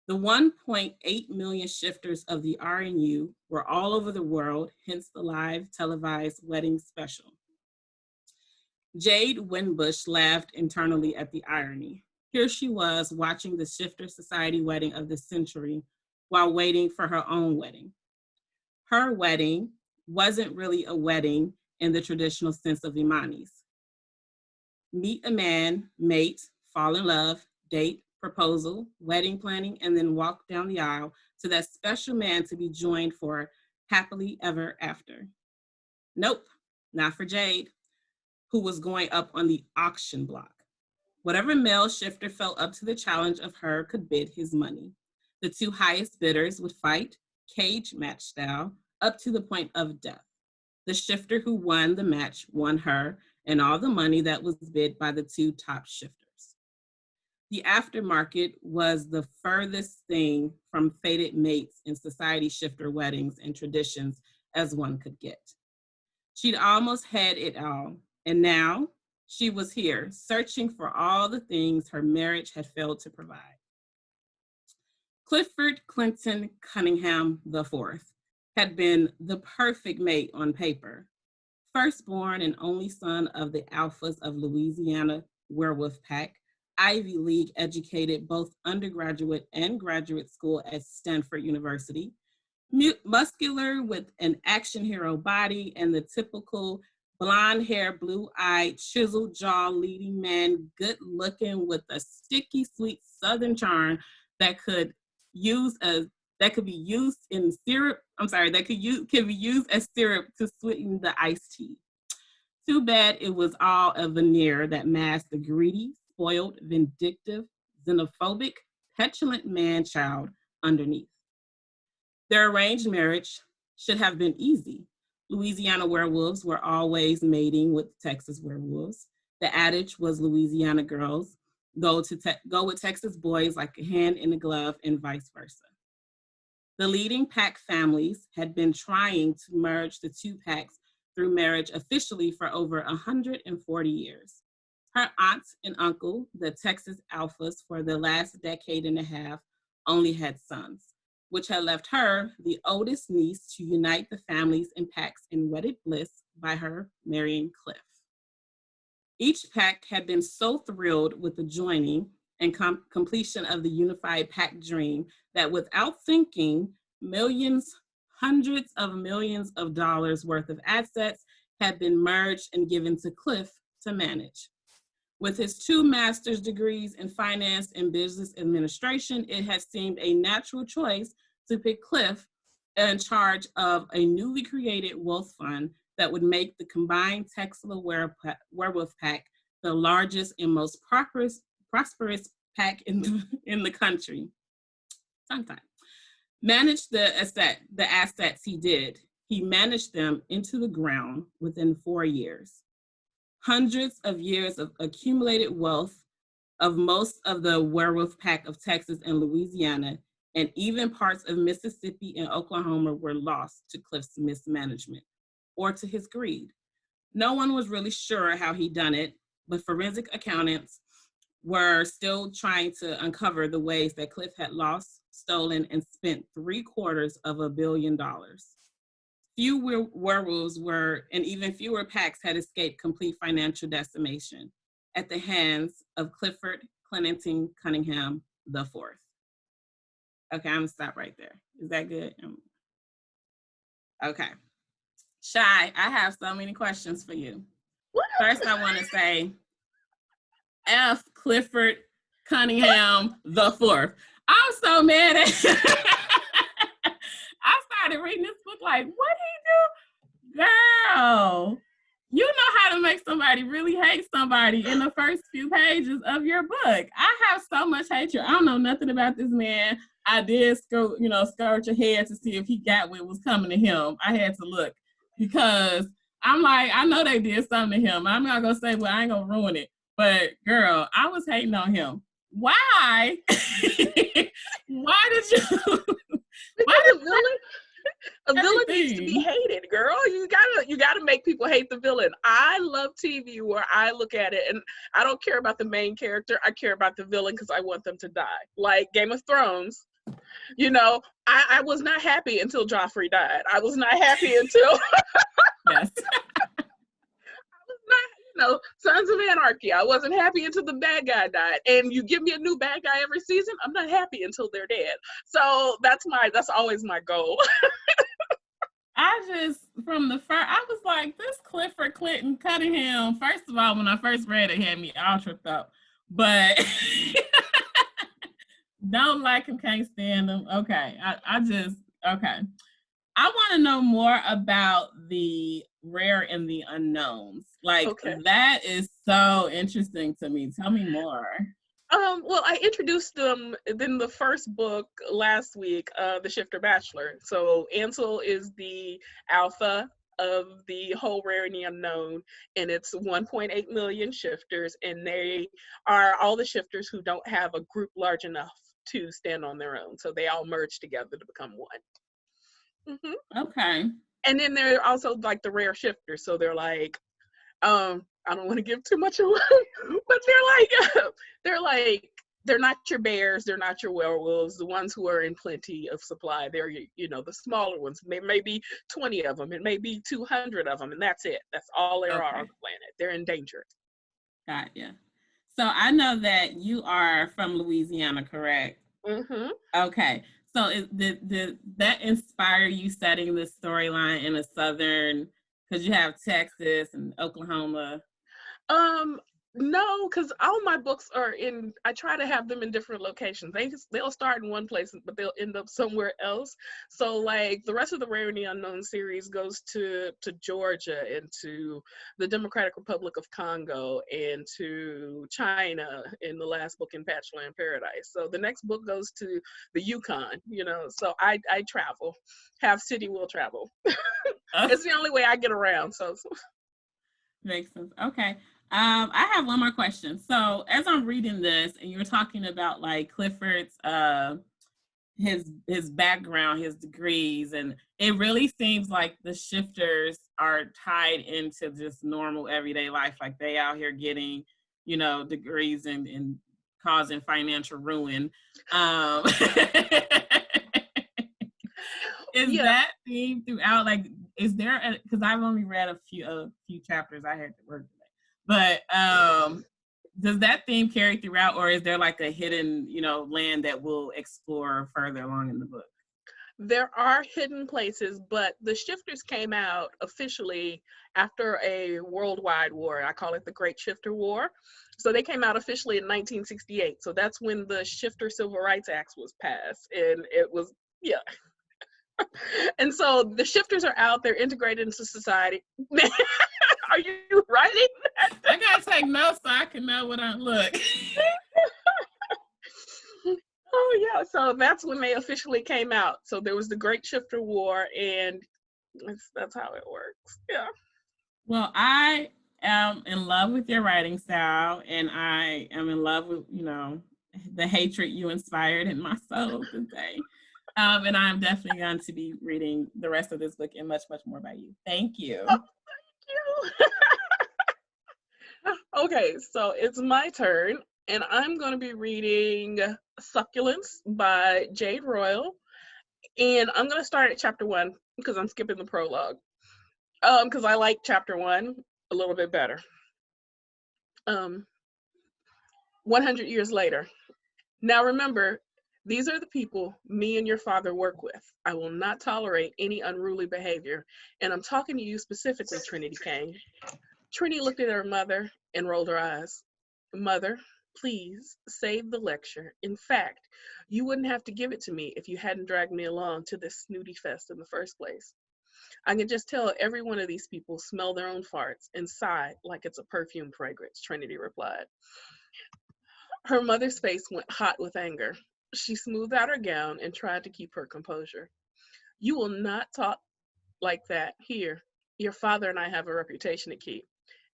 The 1.8 million shifters of the RNU were all over the world, hence the live televised wedding special. Jade Winbush laughed internally at the irony. Here she was watching the shifter society wedding of the century while waiting for her own wedding. Her wedding wasn't really a wedding in the traditional sense of Imani's. Meet a man, mate, fall in love, date, proposal, wedding planning, and then walk down the aisle to that special man to be joined for happily ever after. Nope, not for Jade, who was going up on the auction block. Whatever male shifter fell up to the challenge of her could bid his money. The two highest bidders would fight, cage match style, up to the point of death. The shifter who won the match won her and all the money that was bid by the two top shifters. The aftermarket was the furthest thing from fated mates in society shifter weddings and traditions as one could get. She'd almost had it all, and now she was here, searching for all the things her marriage had failed to provide. Clifford Clinton Cunningham IV had been the perfect mate on paper. Firstborn and only son of the alphas of Louisiana werewolf pack, Ivy League educated both undergraduate and graduate school at Stanford University, muscular with an action hero body and the typical blonde hair, blue-eyed, chiseled jaw leading man, good looking with a sticky sweet Southern charm that could be used as syrup to sweeten the iced tea. Too bad it was all a veneer that masked the greedy, spoiled, vindictive, xenophobic, petulant man-child underneath. Their arranged marriage should have been easy. Louisiana werewolves were always mating with Texas werewolves. The adage was Louisiana girls go with Texas boys like a hand in a glove and vice versa. The leading pack families had been trying to merge the two packs through marriage officially for over 140 years. Her aunt and uncle, the Texas Alphas, for the last decade and a half, only had sons, which had left her, the oldest niece, to unite the families and packs in wedded bliss by her marrying Cliff. Each pack had been so thrilled with the joining and completion of the unified pack dream that without thinking, hundreds of millions of dollars worth of assets had been merged and given to Cliff to manage. With his 2 master's degrees in finance and business administration, it had seemed a natural choice to pick Cliff in charge of a newly created wealth fund that would make the combined Texas werewolf pack the largest and most prosperous pack in the country. Sometimes. Manage the assets he did. He managed them into the ground within 4 years. Hundreds of years of accumulated wealth of most of the werewolf pack of Texas and Louisiana, and even parts of Mississippi and Oklahoma were lost to Cliff's mismanagement or to his greed. No one was really sure how he done it, but forensic accountants were still trying to uncover the ways that Cliff had lost, stolen, and spent $750 million. Few werewolves were, and even fewer packs had escaped complete financial decimation at the hands of Clifford Clendenning Cunningham IV. Okay, I'm gonna stop right there. Is that good? Okay. Shai, I have so many questions for you. First, I want to say, F. Clifford Cunningham IV. I'm so mad at I started reading this book like, what he do? Girl, you know how to make somebody really hate somebody in the first few pages of your book. I have so much hatred. I don't know nothing about this man. I did skirt your head to see if he got what was coming to him. I had to look because I'm like, I know they did something to him. I'm not gonna say, well, I ain't gonna ruin it. But girl, I was hating on him. Why? Why did you? A villain needs to be hated, girl. You gotta make people hate the villain. I love TV where I look at it and I don't care about the main character. I care about the villain because I want them to die. Like Game of Thrones. I was not happy until Joffrey died. I was not happy until yes. Sons of Anarchy. I wasn't happy until the bad guy died. And you give me a new bad guy every season, I'm not happy until they're dead. So that's always my goal. From the first, I was like, this Clifford Cunningham, first of all, when I first read it, had me all tripped up. But don't like him, can't stand him. Okay. Okay. I want to know more about the rare and the unknowns. That is so interesting to me. Tell me more. Well, I introduced them in the first book last week, The Shifter Bachelor. So Ansel is the alpha of the whole rare and the unknown, and it's 1.8 million shifters, and they are all the shifters who don't have a group large enough to stand on their own. So they all merge together to become one. Mm-hmm. Okay. And then they're also like the rare shifters. So they're like, I don't want to give too much away, but they're not your bears, they're not your werewolves, the ones who are in plenty of supply. They're, the smaller ones. There may be 20 of them, it may be 200 of them, and that's it. That's all there are on the planet. They're endangered. Got ya. So I know that you are from Louisiana, correct? Mm-hmm. Okay. So did that inspire you setting this storyline in a southern, because you have Texas and Oklahoma? No, because all my books are I try to have them in different locations. They'll start in one place, but they'll end up somewhere else. So like the rest of the Rare and the Unknown series goes to Georgia and to the Democratic Republic of Congo and to China in the last book in Bachelor in Paradise. So the next book goes to the Yukon, so I travel. Half city will travel. It's the only way I get around. So makes sense. Okay. I have one more question. So as I'm reading this and you're talking about like Clifford's his background, his degrees, and it really seems like the shifters are tied into just normal everyday life. Like they out here getting, degrees and causing financial ruin. Is that theme throughout? Like, is there? Because I've only read a few chapters. I had to work today, but does that theme carry throughout, or is there like a hidden, land that we'll explore further along in the book? There are hidden places, but the shifters came out officially after a worldwide war. I call it the Great Shifter War. So they came out officially in 1968. So that's when the Shifter Civil Rights Act was passed, and it was And so the shifters are out, they're integrated into society. Are you writing that? I gotta take notes so I can know what I look. Oh yeah, so that's when they officially came out. So there was the Great Shifter War, and that's how it works. Yeah. Well, I am in love with your writing style, and I am in love with, the hatred you inspired in my soul today. And I'm definitely going to be reading the rest of this book and much, much more by you. Thank you. Oh, thank you. Okay, so it's my turn, and I'm going to be reading Succulence by Jade Royal. And I'm going to start at chapter 1 because I'm skipping the prologue. Because I like chapter 1 a little bit better. 100 years later. Now remember, these are the people me and your father work with. I will not tolerate any unruly behavior. And I'm talking to you specifically, Trinity Kane. Trinity looked at her mother and rolled her eyes. Mother, please save the lecture. In fact, you wouldn't have to give it to me if you hadn't dragged me along to this snooty fest in the first place. I can just tell every one of these people smell their own farts and sigh like it's a perfume fragrance, Trinity replied. Her mother's face went hot with anger. She smoothed out her gown and tried to keep her composure. You will not talk like that here. Your father and I have a reputation to keep,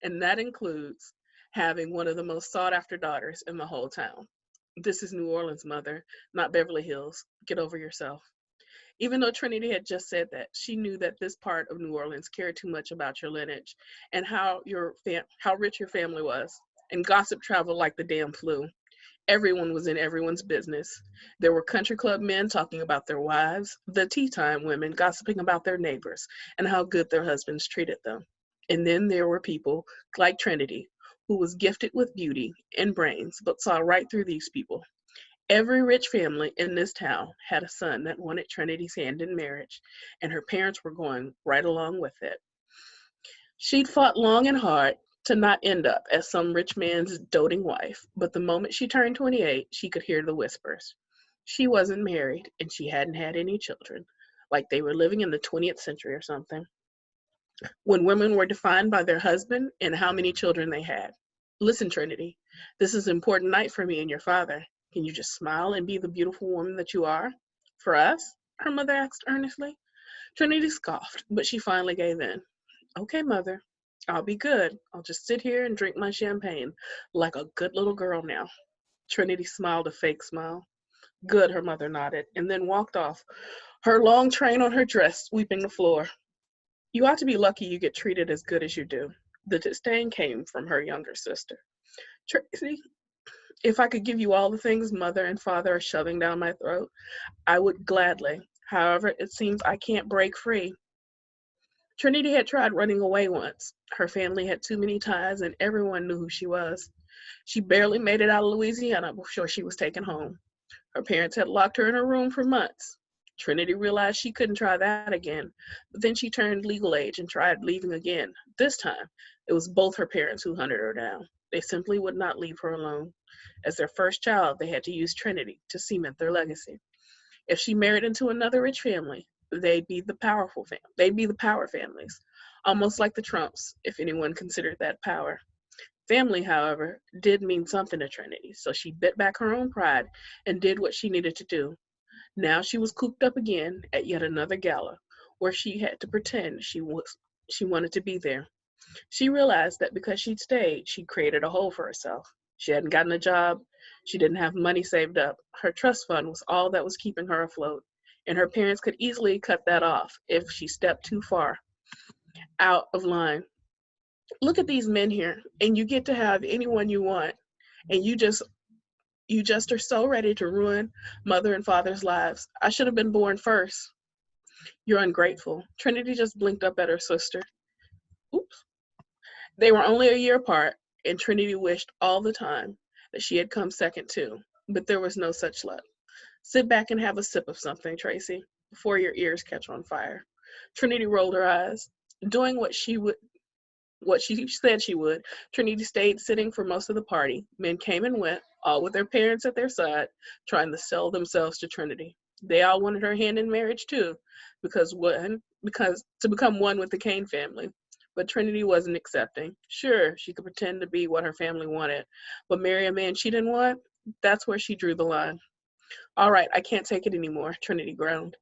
and that includes having one of the most sought-after daughters in the whole town. This is New Orleans, Mother, not Beverly Hills. Get over yourself. Even though Trinity had just said that, she knew that this part of New Orleans cared too much about your lineage and how rich your family was. And gossip traveled like the damn flu. Everyone was in everyone's business. There were country club men talking about their wives, the tea time women gossiping about their neighbors and how good their husbands treated them. And then there were people like Trinity, who was gifted with beauty and brains, but saw right through these people. Every rich family in this town had a son that wanted Trinity's hand in marriage, and her parents were going right along with it. She'd fought long and hard to not end up as some rich man's doting wife, but the moment she turned 28, she could hear the whispers. She wasn't married, and she hadn't had any children, like they were living in the 20th century or something, when women were defined by their husband and how many children they had. Listen, Trinity, this is an important night for me and your father. Can you just smile and be the beautiful woman that you are? For us? Her mother asked earnestly. Trinity scoffed, but she finally gave in. Okay, Mother, I'll be good. I'll just sit here and drink my champagne like a good little girl now. Trinity smiled a fake smile. Good, her mother nodded, and then walked off, her long train on her dress sweeping the floor. You ought to be lucky you get treated as good as you do. The disdain came from her younger sister. Tracy, if I could give you all the things Mother and Father are shoving down my throat, I would gladly. However, it seems I can't break free. Trinity had tried running away once. Her family had too many ties, and everyone knew who she was. She barely made it out of Louisiana before she was taken home. Her parents had locked her in her room for months. Trinity realized she couldn't try that again, but then she turned legal age and tried leaving again. This time, it was both her parents who hunted her down. They simply would not leave her alone. As their first child, they had to use Trinity to cement their legacy. If she married into another rich family, they'd be the power families, almost like the Trumps, if anyone considered that power. Family, however, did mean something to Trinity, so she bit back her own pride and did what she needed to do. Now she was cooped up again at yet another gala, where she had to pretend she wanted to be there. She realized that because she'd stayed, she'd created a hole for herself. She hadn't gotten a job. She didn't have money saved up. Her trust fund was all that was keeping her afloat, and her parents could easily cut that off if she stepped too far out of line. Look at these men here, and you get to have anyone you want, and you just are so ready to ruin Mother and Father's lives. I should have been born first. You're ungrateful. Trinity just blinked up at her sister. Oops. They were only a year apart, and Trinity wished all the time that she had come second too, but there was no such luck. Sit back and have a sip of something, Tracy, before your ears catch on fire. Trinity rolled her eyes. Doing what she said she would, Trinity stayed sitting for most of the party. Men came and went, all with their parents at their side, trying to sell themselves to Trinity. They all wanted her hand in marriage too, because to become one with the Kane family. But Trinity wasn't accepting. Sure, she could pretend to be what her family wanted, but marry a man she didn't want? That's where she drew the line. All right, I can't take it anymore, Trinity groaned.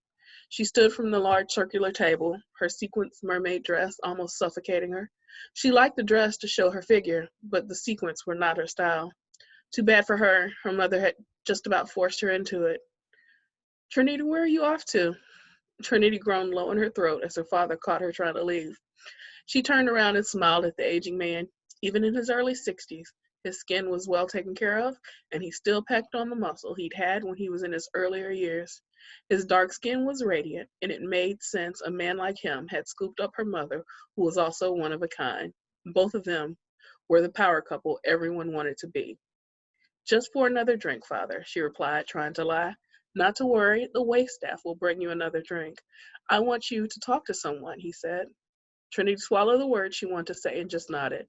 She stood from the large circular table, her sequins mermaid dress almost suffocating her. She liked the dress to show her figure, but the sequins were not her style. Too bad for her, her mother had just about forced her into it. Trinity, where are you off to? Trinity groaned low in her throat as her father caught her trying to leave. She turned around and smiled at the aging man. Even in his early 60s, his skin was well taken care of, and he still packed on the muscle he'd had when he was in his earlier years. His dark skin was radiant, and it made sense a man like him had scooped up her mother, who was also one of a kind. Both of them were the power couple everyone wanted to be. Just for another drink, Father, she replied, trying to lie. Not to worry, the waitstaff will bring you another drink. I want you to talk to someone, he said. Trinity swallowed the words she wanted to say and just nodded.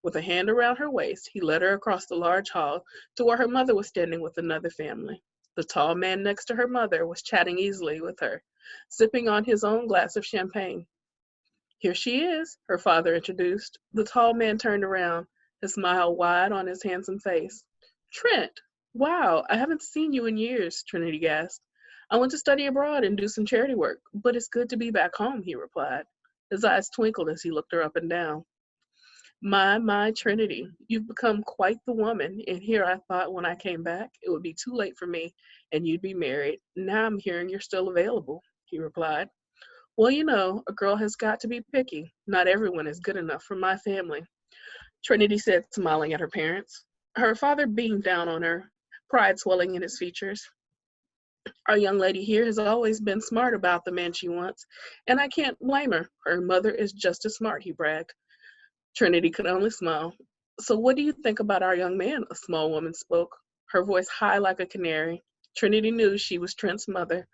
With a hand around her waist, he led her across the large hall to where her mother was standing with another family. The tall man next to her mother was chatting easily with her, sipping on his own glass of champagne. Here she is, her father introduced. The tall man turned around, his smile wide on his handsome face. Trent, wow, I haven't seen you in years, Trinity gasped. I went to study abroad and do some charity work, but it's good to be back home, he replied. His eyes twinkled as he looked her up and down. My, Trinity, you've become quite the woman, and here I thought when I came back it would be too late for me and you'd be married. Now I'm hearing you're still available, he replied. Well, you know, a girl has got to be picky. Not everyone is good enough for my family, Trinity said, smiling at her parents. Her father beamed down on her, pride swelling in his features. Our young lady here has always been smart about the man she wants, and I can't blame her. Her mother is just as smart, he bragged. Trinity could only smile. So what do you think about our young man? A small woman spoke, her voice high like a canary. Trinity knew she was Trent's mother.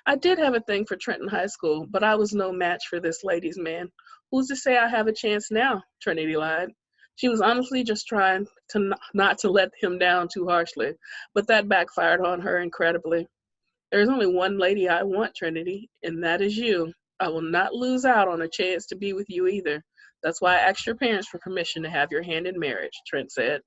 I did have a thing for Trent in high school, but I was no match for this lady's man. Who's to say I have a chance now? Trinity lied. She was honestly just trying to not to let him down too harshly, but that backfired on her incredibly. There's only one lady I want, Trinity, and that is you. I will not lose out on a chance to be with you either. That's why I asked your parents for permission to have your hand in marriage, Trent said.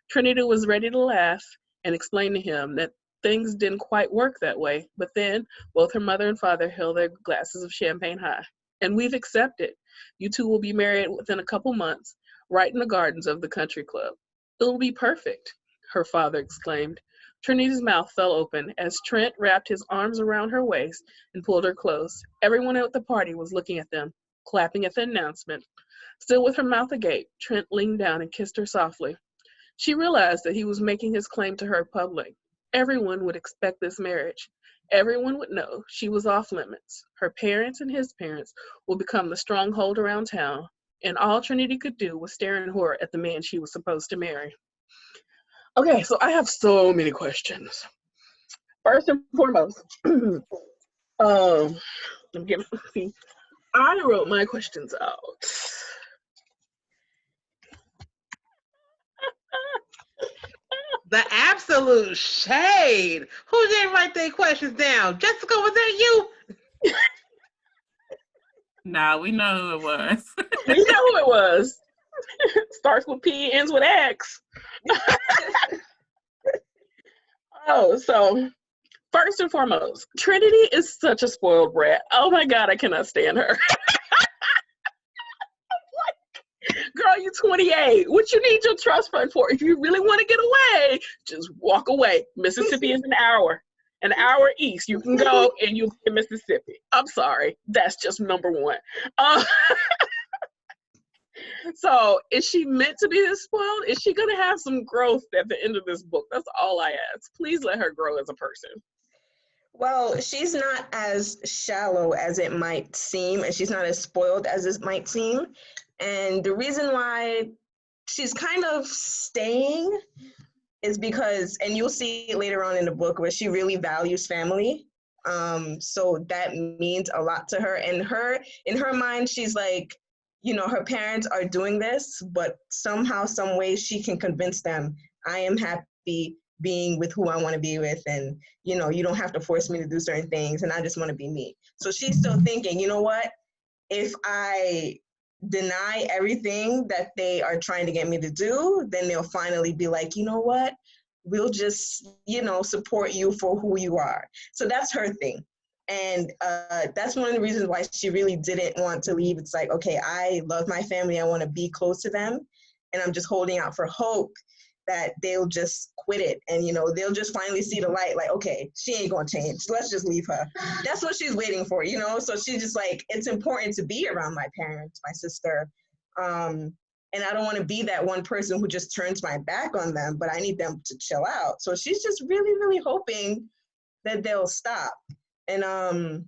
Trinity was ready to laugh and explain to him that things didn't quite work that way, but then both her mother and father held their glasses of champagne high. And we've accepted. You two will be married within a couple months, right in the gardens of the country club. It'll be perfect, her father exclaimed. Trinity's mouth fell open as Trent wrapped his arms around her waist and pulled her close. Everyone at the party was looking at them, clapping at the announcement. Still with her mouth agape, Trent leaned down and kissed her softly. She realized that he was making his claim to her public. Everyone would expect this marriage. Everyone would know she was off limits. Her parents and his parents would become the stronghold around town, and all Trinity could do was stare in horror at the man she was supposed to marry. Okay, so I have so many questions. First and foremost, let me get see. I wrote my questions out. The absolute shade. Who didn't write their questions down? Jessica, was that you? Nah, we know who it was. We know who it was. Starts with P, ends with X. Oh, so first and foremost, Trinity is such a spoiled brat. Oh my God, I cannot stand her. Girl, you're 28. What you need your trust fund for? If you really want to get away, just walk away. Mississippi is an hour east. You can go and you'll be in Mississippi. I'm sorry. That's just number one. So is she meant to be this spoiled? Is she going to have some growth at the end of this book? That's all I ask. Please let her grow as a person. Well, she's not as shallow as it might seem, and she's not as spoiled as it might seem. And the reason why she's kind of staying is because, and you'll see it later on in the book, where she really values family. So that means a lot to her. And in her mind, she's like, you know, her parents are doing this, but somehow, some way she can convince them, I am happy being with who I want to be with. And, you know, you don't have to force me to do certain things. And I just want to be me. So she's still thinking, you know what, if I deny everything that they are trying to get me to do, then they'll finally be like, you know what, we'll just, you know, support you for who you are. So that's her thing. And that's one of the reasons why she really didn't want to leave. It's like, okay, I love my family. I want to be close to them. And I'm just holding out for hope that they'll just quit it. And, you know, they'll just finally see the light. Like, okay, she ain't going to change. Let's just leave her. That's what she's waiting for, you know? So she's just like, it's important to be around my parents, my sister. And I don't want to be that one person who just turns my back on them, but I need them to chill out. So she's just really, really hoping that they'll stop. And the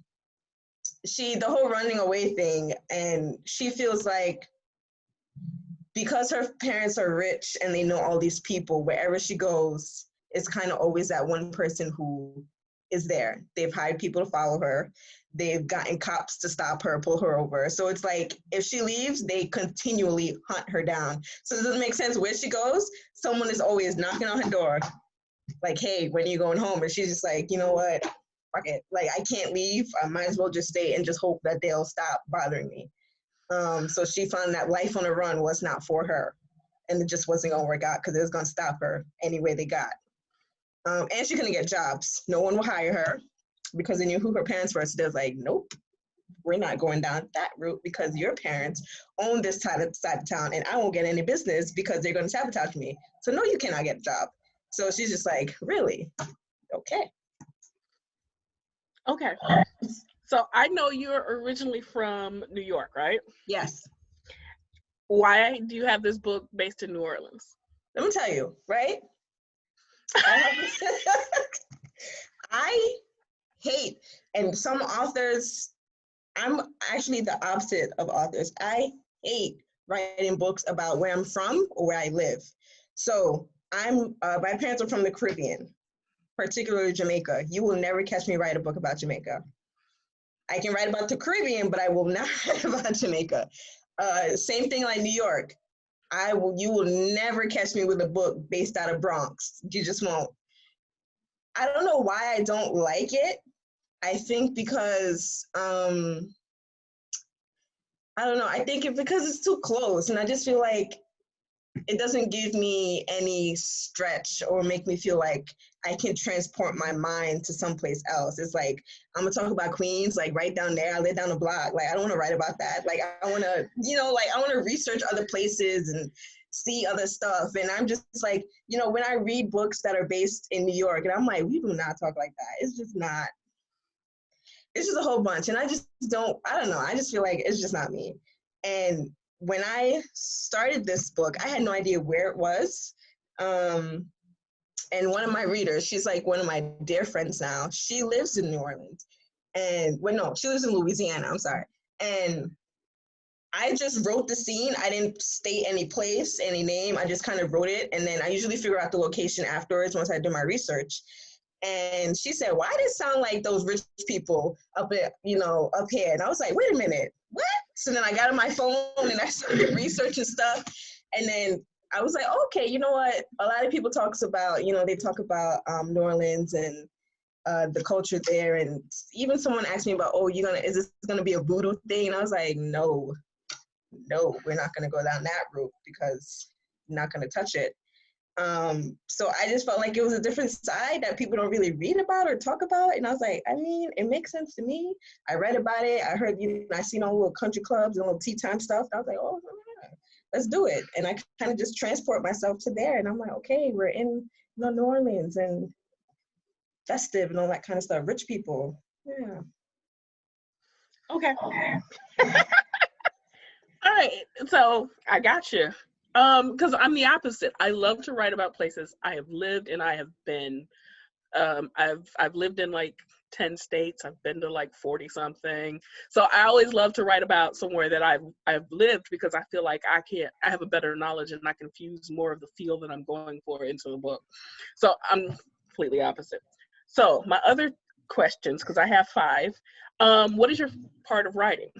whole running away thing, and she feels like because her parents are rich and they know all these people, wherever she goes, it's kind of always that one person who is there. They've hired people to follow her. They've gotten cops to stop her, pull her over. So it's like, if she leaves, they continually hunt her down. So it doesn't make sense where she goes. Someone is always knocking on her door, like, hey, when are you going home? And she's just like, you know what? Fuck it. Like, I can't leave. I might as well just stay and just hope that they'll stop bothering me. So she found that life on the run was not for her. And it just wasn't going to work out because it was going to stop her any way they got. And she couldn't get jobs. No one will hire her because they knew who her parents were. So they're like, nope, we're not going down that route because your parents own this side of town and I won't get any business because they're going to sabotage me. So no, you cannot get a job. So she's just like, really? Okay. Okay. So I know you're originally from New York, right? Yes. Why do you have this book based in New Orleans? Let me tell you, right? I hate, and some authors, I'm actually the opposite of authors. I hate writing books about where I'm from or where I live. So my parents are from the Caribbean, particularly Jamaica. You will never catch me write a book about Jamaica. I can write about the Caribbean, but I will not write about Jamaica. Same thing like New York. You will never catch me with a book based out of Bronx. You just won't. I don't know why I don't like it. I think because, I don't know. I think because it's too close, and I just feel like it doesn't give me any stretch or make me feel like I can transport my mind to someplace else. It's like, I'm gonna talk about Queens, like right down there. I live down the block. Like, I don't want to write about that. Like, I want to, I want to research other places and see other stuff. And I'm just like, when I read books that are based in New York, and I'm like, we do not talk like that. It's just not. It's just a whole bunch. And I just don't, I don't know. I just feel like it's just not me. And when I started this book, I had no idea where it was. And one of my readers, she's like one of my dear friends now. She lives in New Orleans. She lives in Louisiana, I'm sorry. And I just wrote the scene. I didn't state any place, any name. I just kind of wrote it. And then I usually figure out the location afterwards once I do my research. And she said, why does it sound like those rich people up here? And I was like, wait a minute, what? So then I got on my phone and I started researching stuff. And then I was like, okay, you know what? A lot of people talks about, they talk about New Orleans and the culture there. And even someone asked me about, is this gonna be a voodoo thing? And I was like, no, we're not gonna go down that route because I'm not gonna touch it. So I just felt like it was a different side that people don't really read about or talk about. And I was like, it makes sense to me. I read about it. I heard, I seen all the little country clubs and little tea time stuff. I was like, oh, yeah, let's do it. And I kind of just transport myself to there. And I'm like, okay, we're in New Orleans and festive and all that kind of stuff. Rich people. Yeah. Okay. All right. So I got you. Because I'm the opposite. I love to write about places I have lived and I have been. I've lived in like 10 states. I've been to like 40 something. So I always love to write about somewhere that I've lived because I feel like I have a better knowledge and I can fuse more of the feel that I'm going for into the book. So I'm completely opposite. So my other questions, because I have 5. What is your part of writing?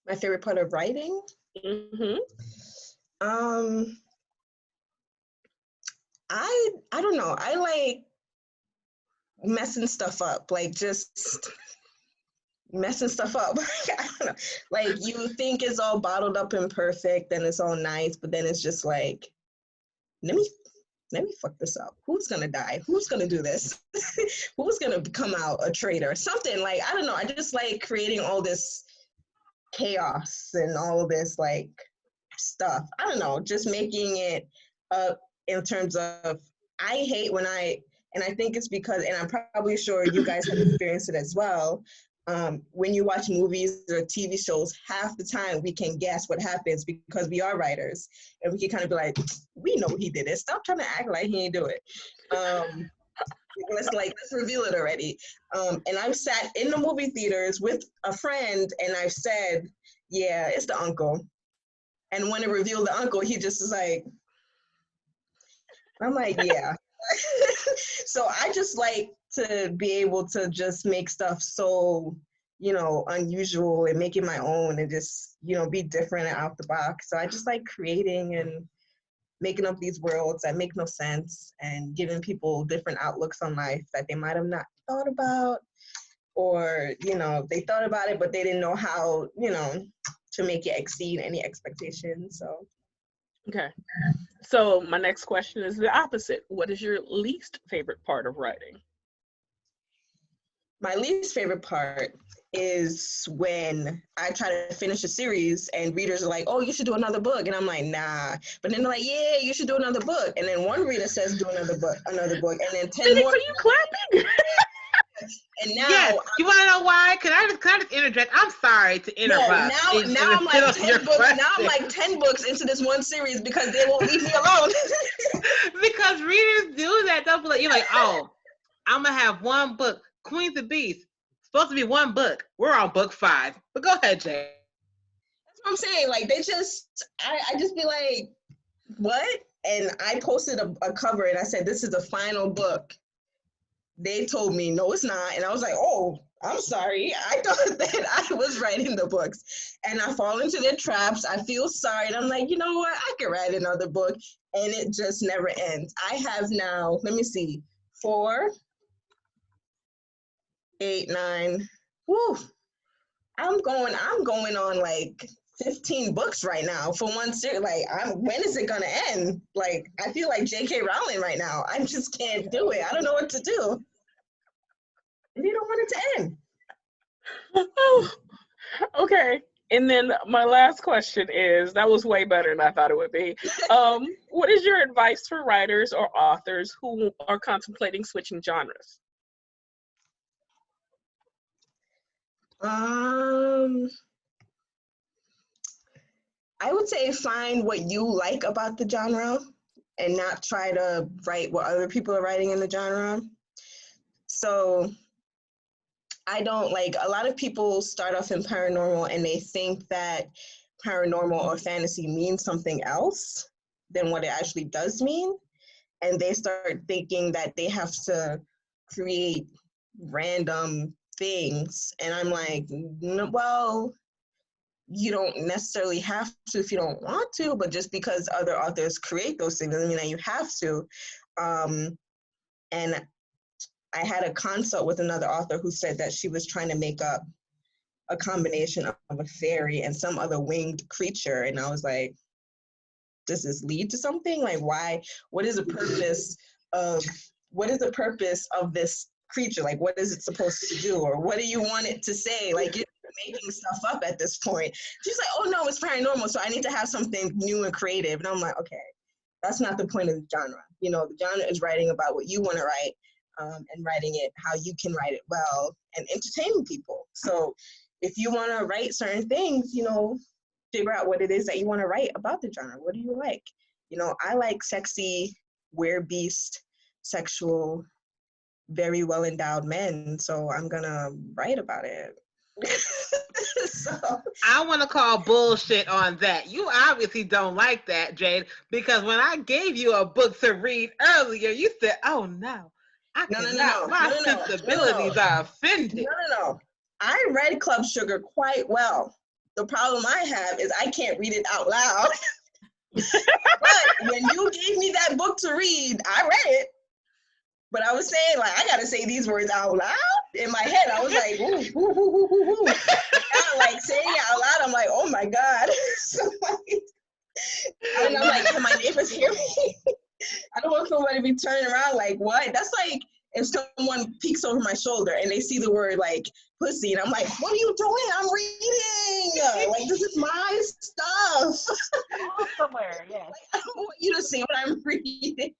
My favorite part of writing? Mm-hmm. I don't know. I like messing stuff up, like just messing stuff up. I don't know. Like you think it's all bottled up and perfect and it's all nice, but then it's just like, let me fuck this up. Who's gonna die? Who's gonna do this? Who's gonna come out a traitor? Something like, I don't know. I just like creating all this chaos and all of this like stuff. I don't know, just making it up in terms of, I hate when and I think it's because, and I'm probably sure you guys have experienced it as well, when you watch movies or TV shows, half the time we can guess what happens because we are writers, and we can kind of be like, we know he did it. Stop trying to act like he ain't do it. Let's reveal it already. And I've sat in the movie theaters with a friend, and I've said, yeah, it's the uncle. And when it revealed the uncle, he just is like, I'm like, yeah. So I just like to be able to just make stuff so, unusual and make it my own and just, be different and out the box. So I just like creating and making up these worlds that make no sense and giving people different outlooks on life that they might have not thought about, or, they thought about it, but they didn't know how, to make it exceed any expectations. So. Okay. So my next question is the opposite. What is your least favorite part of writing? My least favorite part is when I try to finish a series and readers are like, oh, you should do another book. And I'm like, nah. But then they're like, yeah, you should do another book. And then one reader says, do another book. And then 10 more. Are you clapping? And now, yes, you want to know why? Can I just interject? I'm sorry to interrupt. No, now I'm like 10 books. Now I'm like 10 books into this one series because they won't leave me alone. Because readers do that. You're like, oh, I'm gonna have one book, Queens of Beasts. Supposed to be one book. We're on book 5. But go ahead, Jay. That's what I'm saying. Like I just be like, what? And I posted a cover and I said, this is the final book. They told me, no, it's not. And I was like, oh, I'm sorry. I thought that I was writing the books. And I fall into their traps. I feel sorry. And I'm like, you know what? I could write another book. And it just never ends. I have now, let me see, 4, 8, 9. Woo. I'm going on like 15 books right now for one series. Like, when is it gonna end? Like, I feel like J.K. Rowling right now. I just can't do it. I don't know what to do. And you don't want it to end. Oh, okay. And then my last question is, that was way better than I thought it would be. What is your advice for writers or authors who are contemplating switching genres? I would say find what you like about the genre and not try to write what other people are writing in the genre. So I don't like, a lot of people start off in paranormal and they think that paranormal or fantasy means something else than what it actually does mean. And they start thinking that they have to create random things. And I'm like, well, you don't necessarily have to if you don't want to, but just because other authors create those things doesn't mean that you have to. And I had a consult with another author who said that she was trying to make up a combination of a fairy and some other winged creature. And I was like, does this lead to something? Like, why? What is the purpose of this creature? Like, what is it supposed to do? Or what do you want it to say? Like, you're making stuff up at this point. She's like, oh no, it's paranormal, so I need to have something new and creative. And I'm like, okay, that's not the point of the genre. The genre is writing about what you want to write. And writing it how you can write it well and entertaining people. So if you want to write certain things, figure out what it is that you want to write about the genre. What do you like? I like sexy, werebeast, sexual, very well endowed men. So I'm going to write about it. So I want to call bullshit on that. You obviously don't like that, Jade, because when I gave you a book to read earlier, you said, oh no. No. My sensibilities are offended. No. I read Club Sugar quite well. The problem I have is I can't read it out loud. But when you gave me that book to read, I read it. But I was saying, like, I got to say these words out loud. In my head, I was like, ooh, ooh, ooh, ooh, ooh, ooh. Now, like, saying it out loud, I'm like, oh my God. So, like, and I'm like, can my neighbors hear me? I don't want somebody to be turning around like, what? That's like if someone peeks over my shoulder and they see the word like pussy, and I'm like, what are you doing? I'm reading. Like, this is my stuff. Somewhere, yes. Like, I don't want you to see what I'm reading.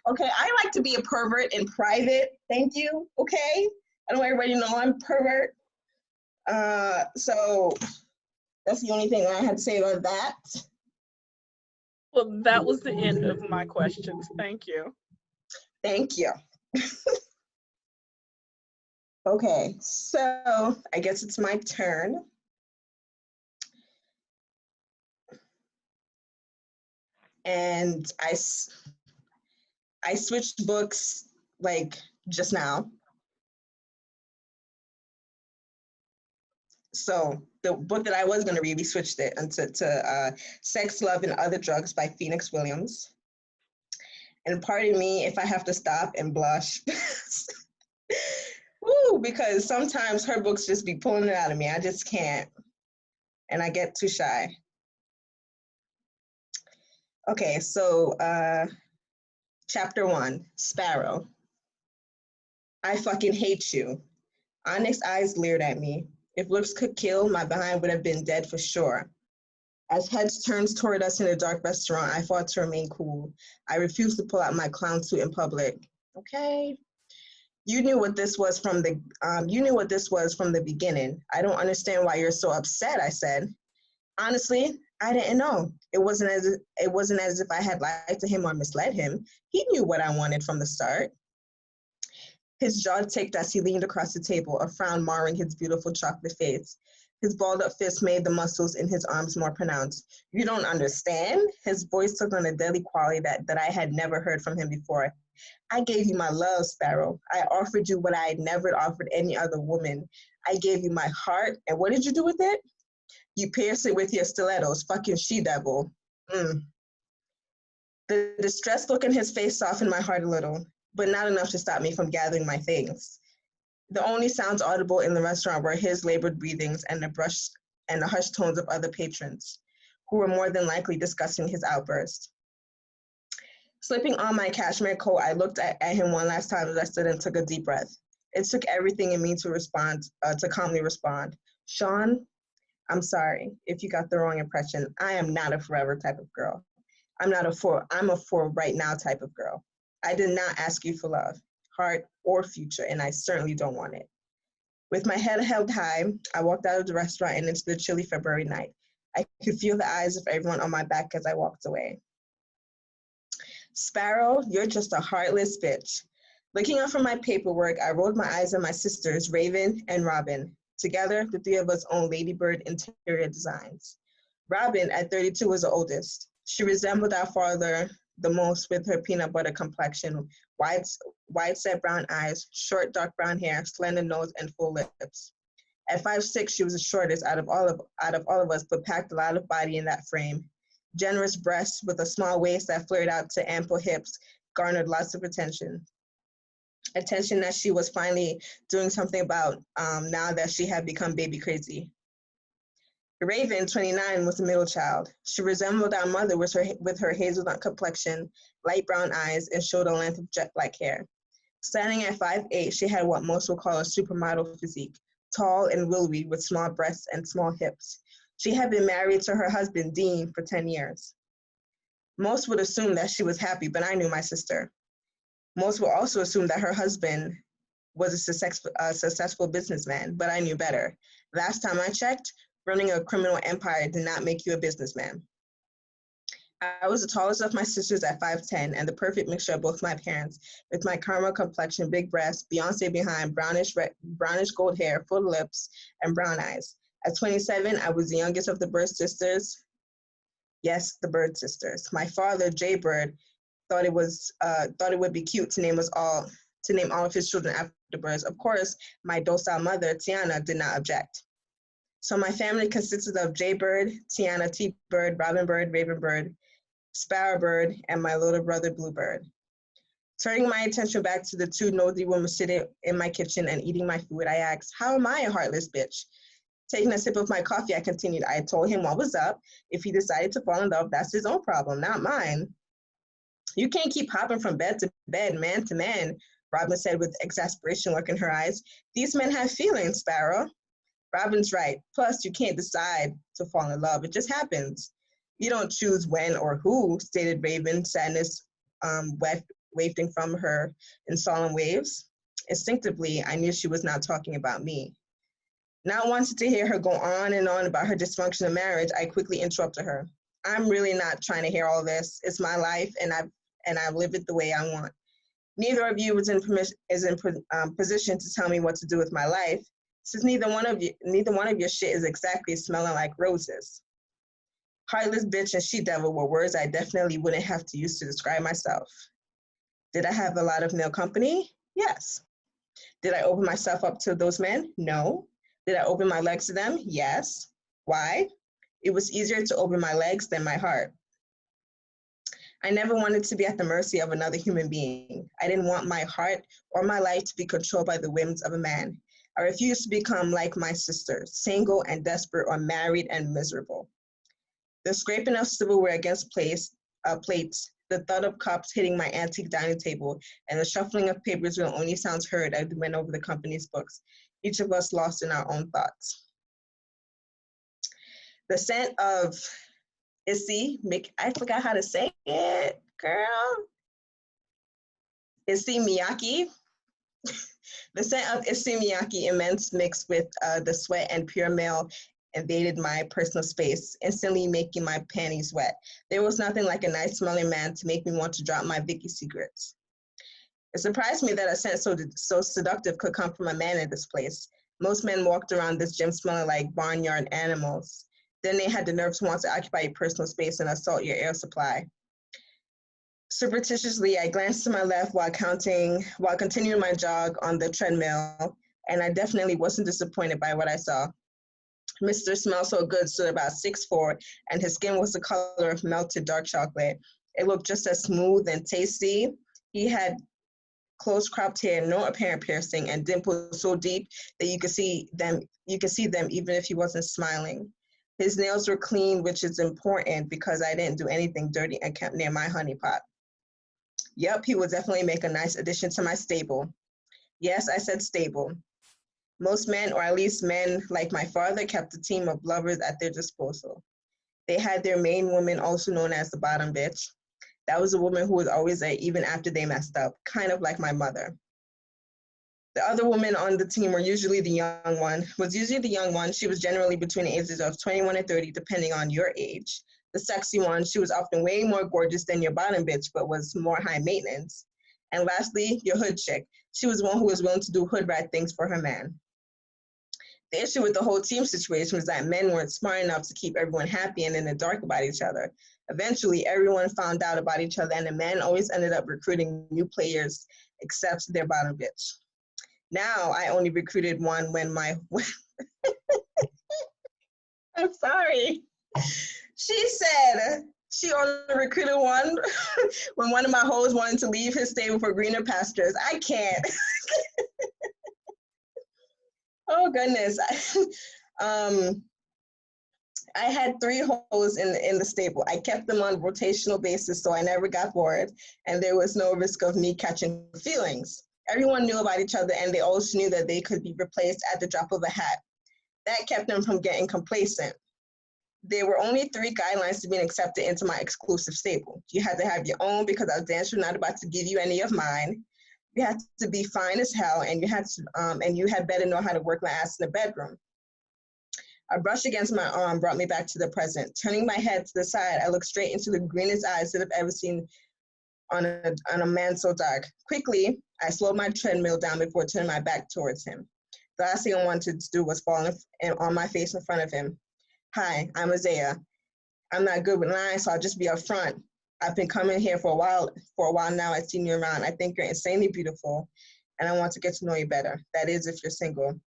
Okay, I like to be a pervert in private. Thank you. Okay, I don't want everybody to know I'm a pervert. So that's the only thing I had to say about that. Well, that was the end of my questions. Thank you. Thank you. Okay, so I guess it's my turn. And I switched books like just now. So the book that I was going to read, we switched it to Sex, Love, and Other Drugs by Phoenix Williams. And pardon me if I have to stop and blush. Woo, because sometimes her books just be pulling it out of me. I just can't. And I get too shy. Okay, so chapter 1, Sparrow. I fucking hate you. Onyx's eyes leered at me. If looks could kill, my behind would have been dead for sure. As heads turned toward us in a dark restaurant, I fought to remain cool. I refused to pull out my clown suit in public. Okay. You knew what this was from the beginning. I don't understand why you're so upset, I said. Honestly, I didn't know. It wasn't as if I had lied to him or misled him. He knew what I wanted from the start. His jaw ticked as he leaned across the table, a frown marring his beautiful chocolate face. His balled-up fist made the muscles in his arms more pronounced. You don't understand? His voice took on a deadly quality that I had never heard from him before. I gave you my love, Sparrow. I offered you what I had never offered any other woman. I gave you my heart, and what did you do with it? You pierced it with your stilettos, fucking she-devil. The distressed look in his face softened my heart a little, but not enough to stop me from gathering my things. The only sounds audible in the restaurant were his labored breathings and the hushed tones of other patrons, who were more than likely discussing his outburst. Slipping on my cashmere coat, I looked at him one last time as I stood and took a deep breath. It took everything in me to calmly respond. Sean, I'm sorry if you got the wrong impression. I am not a forever type of girl. I'm a for right now type of girl. I did not ask you for love, heart, or future, and I certainly don't want it. With my head held high, I walked out of the restaurant and into the chilly February night. I could feel the eyes of everyone on my back as I walked away. Sparrow, you're just a heartless bitch. Looking up from my paperwork, I rolled my eyes at my sisters, Raven and Robin. Together, the three of us own Ladybird Interior Designs. Robin, at 32, was the oldest. She resembled our father the most with her peanut butter complexion, wide set brown eyes, short dark brown hair, slender nose, and full lips. At 5'6", she was the shortest out of all of us, but packed a lot of body in that frame. Generous breasts with a small waist that flared out to ample hips garnered lots of attention. Attention that she was finally doing something about now that she had become baby crazy. Raven, 29, was the middle child. She resembled our mother with her hazelnut complexion, light brown eyes, and shoulder length of jet black hair. Standing at 5'8", she had what most would call a supermodel physique, tall and willowy with small breasts and small hips. She had been married to her husband, Dean, for 10 years. Most would assume that she was happy, but I knew my sister. Most would also assume that her husband was a successful businessman, but I knew better. Last time I checked, running a criminal empire did not make you a businessman. I was the tallest of my sisters at 5'10", and the perfect mixture of both my parents, with my caramel complexion, big breasts, Beyonce behind, brownish gold hair, full lips, and brown eyes. At 27, I was the youngest of the Bird sisters. Yes, the Bird sisters. My father, Jay Bird, thought it would be cute to name all of his children after birds. Of course, my docile mother, Tiana, did not object. So my family consisted of Jay Bird, Tiana T. Bird, Robin Bird, Raven Bird, Sparrow Bird, and my little brother, Bluebird. Turning my attention back to the two nosy women sitting in my kitchen and eating my food, I asked, how am I a heartless bitch? Taking a sip of my coffee, I continued. I told him what was up. If he decided to fall in love, that's his own problem, not mine. You can't keep hopping from bed to bed, man to man, Robin said with exasperation lurking in her eyes. These men have feelings, Sparrow. Robin's right. Plus, you can't decide to fall in love. It just happens. You don't choose when or who, stated Raven, sadness wafting from her in solemn waves. Instinctively, I knew she was not talking about me. Not wanting to hear her go on and on about her dysfunctional marriage, I quickly interrupted her. I'm really not trying to hear all this. It's my life, and I live it the way I want. Neither of you is in position to tell me what to do with my life, since neither one of your shit is exactly smelling like roses. Heartless bitch and she-devil were words I definitely wouldn't have to use to describe myself. Did I have a lot of male company? Yes. Did I open myself up to those men? No. Did I open my legs to them? Yes. Why? It was easier to open my legs than my heart. I never wanted to be at the mercy of another human being. I didn't want my heart or my life to be controlled by the whims of a man. I refused to become like my sisters, single and desperate or married and miserable. The scraping of silverware against plates, the thud of cups hitting my antique dining table, and the shuffling of papers were the only sounds heard as we went over the company's books, each of us lost in our own thoughts. The scent of I forgot how to say it, girl. Issey Miyake. The scent of Issey Miyake immense mixed with the sweat and pure male invaded my personal space, instantly making my panties wet. There was nothing like a nice smelling man to make me want to drop my Vicky secrets. It surprised me that a scent so seductive could come from a man in this place. Most men walked around this gym smelling like barnyard animals. Then they had the nerve to want to occupy your personal space and assault your air supply. Surreptitiously, I glanced to my left while continuing my jog on the treadmill, and I definitely wasn't disappointed by what I saw. Mr. Smell So Good stood about 6'4", and his skin was the color of melted dark chocolate. It looked just as smooth and tasty. He had close cropped hair, no apparent piercing, and dimples so deep that you could see them even if he wasn't smiling. His nails were clean, which is important because I didn't do anything dirty and kept near my honeypot. Yep, he would definitely make a nice addition to my stable. Yes, I said stable. Most men, or at least men like my father, kept a team of lovers at their disposal. They had their main woman, also known as the bottom bitch. That was a woman who was always there even after they messed up, kind of like my mother. The other women on the team were usually the young one. She was generally between the ages of 21 and 30, depending on your age. The sexy one, she was often way more gorgeous than your bottom bitch, but was more high maintenance. And lastly, your hood chick. She was one who was willing to do hood rat things for her man. The issue with the whole team situation was that men weren't smart enough to keep everyone happy and in the dark about each other. Eventually, everyone found out about each other, and the men always ended up recruiting new players, except their bottom bitch. Now, I only recruited one when I'm sorry. She said she only recruited one when one of my hoes wanted to leave his stable for greener pastures. I can't. Oh, goodness. I had 3 hoes in the stable. I kept them on a rotational basis, so I never got bored, and there was no risk of me catching feelings. Everyone knew about each other, and they also knew that they could be replaced at the drop of a hat. That kept them from getting complacent. There were only 3 guidelines to being accepted into my exclusive stable. You had to have your own because I was damn sure not about to give you any of mine. You had to be fine as hell, and you had better know how to work my ass in the bedroom. A brush against my arm brought me back to the present. Turning my head to the side, I looked straight into the greenest eyes that I've ever seen on a man so dark. Quickly, I slowed my treadmill down before turning my back towards him. The last thing I wanted to do was fall on my face in front of him. Hi, I'm Isaiah. I'm not good with lines, so I'll just be up front. I've been coming here for a while now. I've seen you around. I think you're insanely beautiful, and I want to get to know you better. That is, if you're single.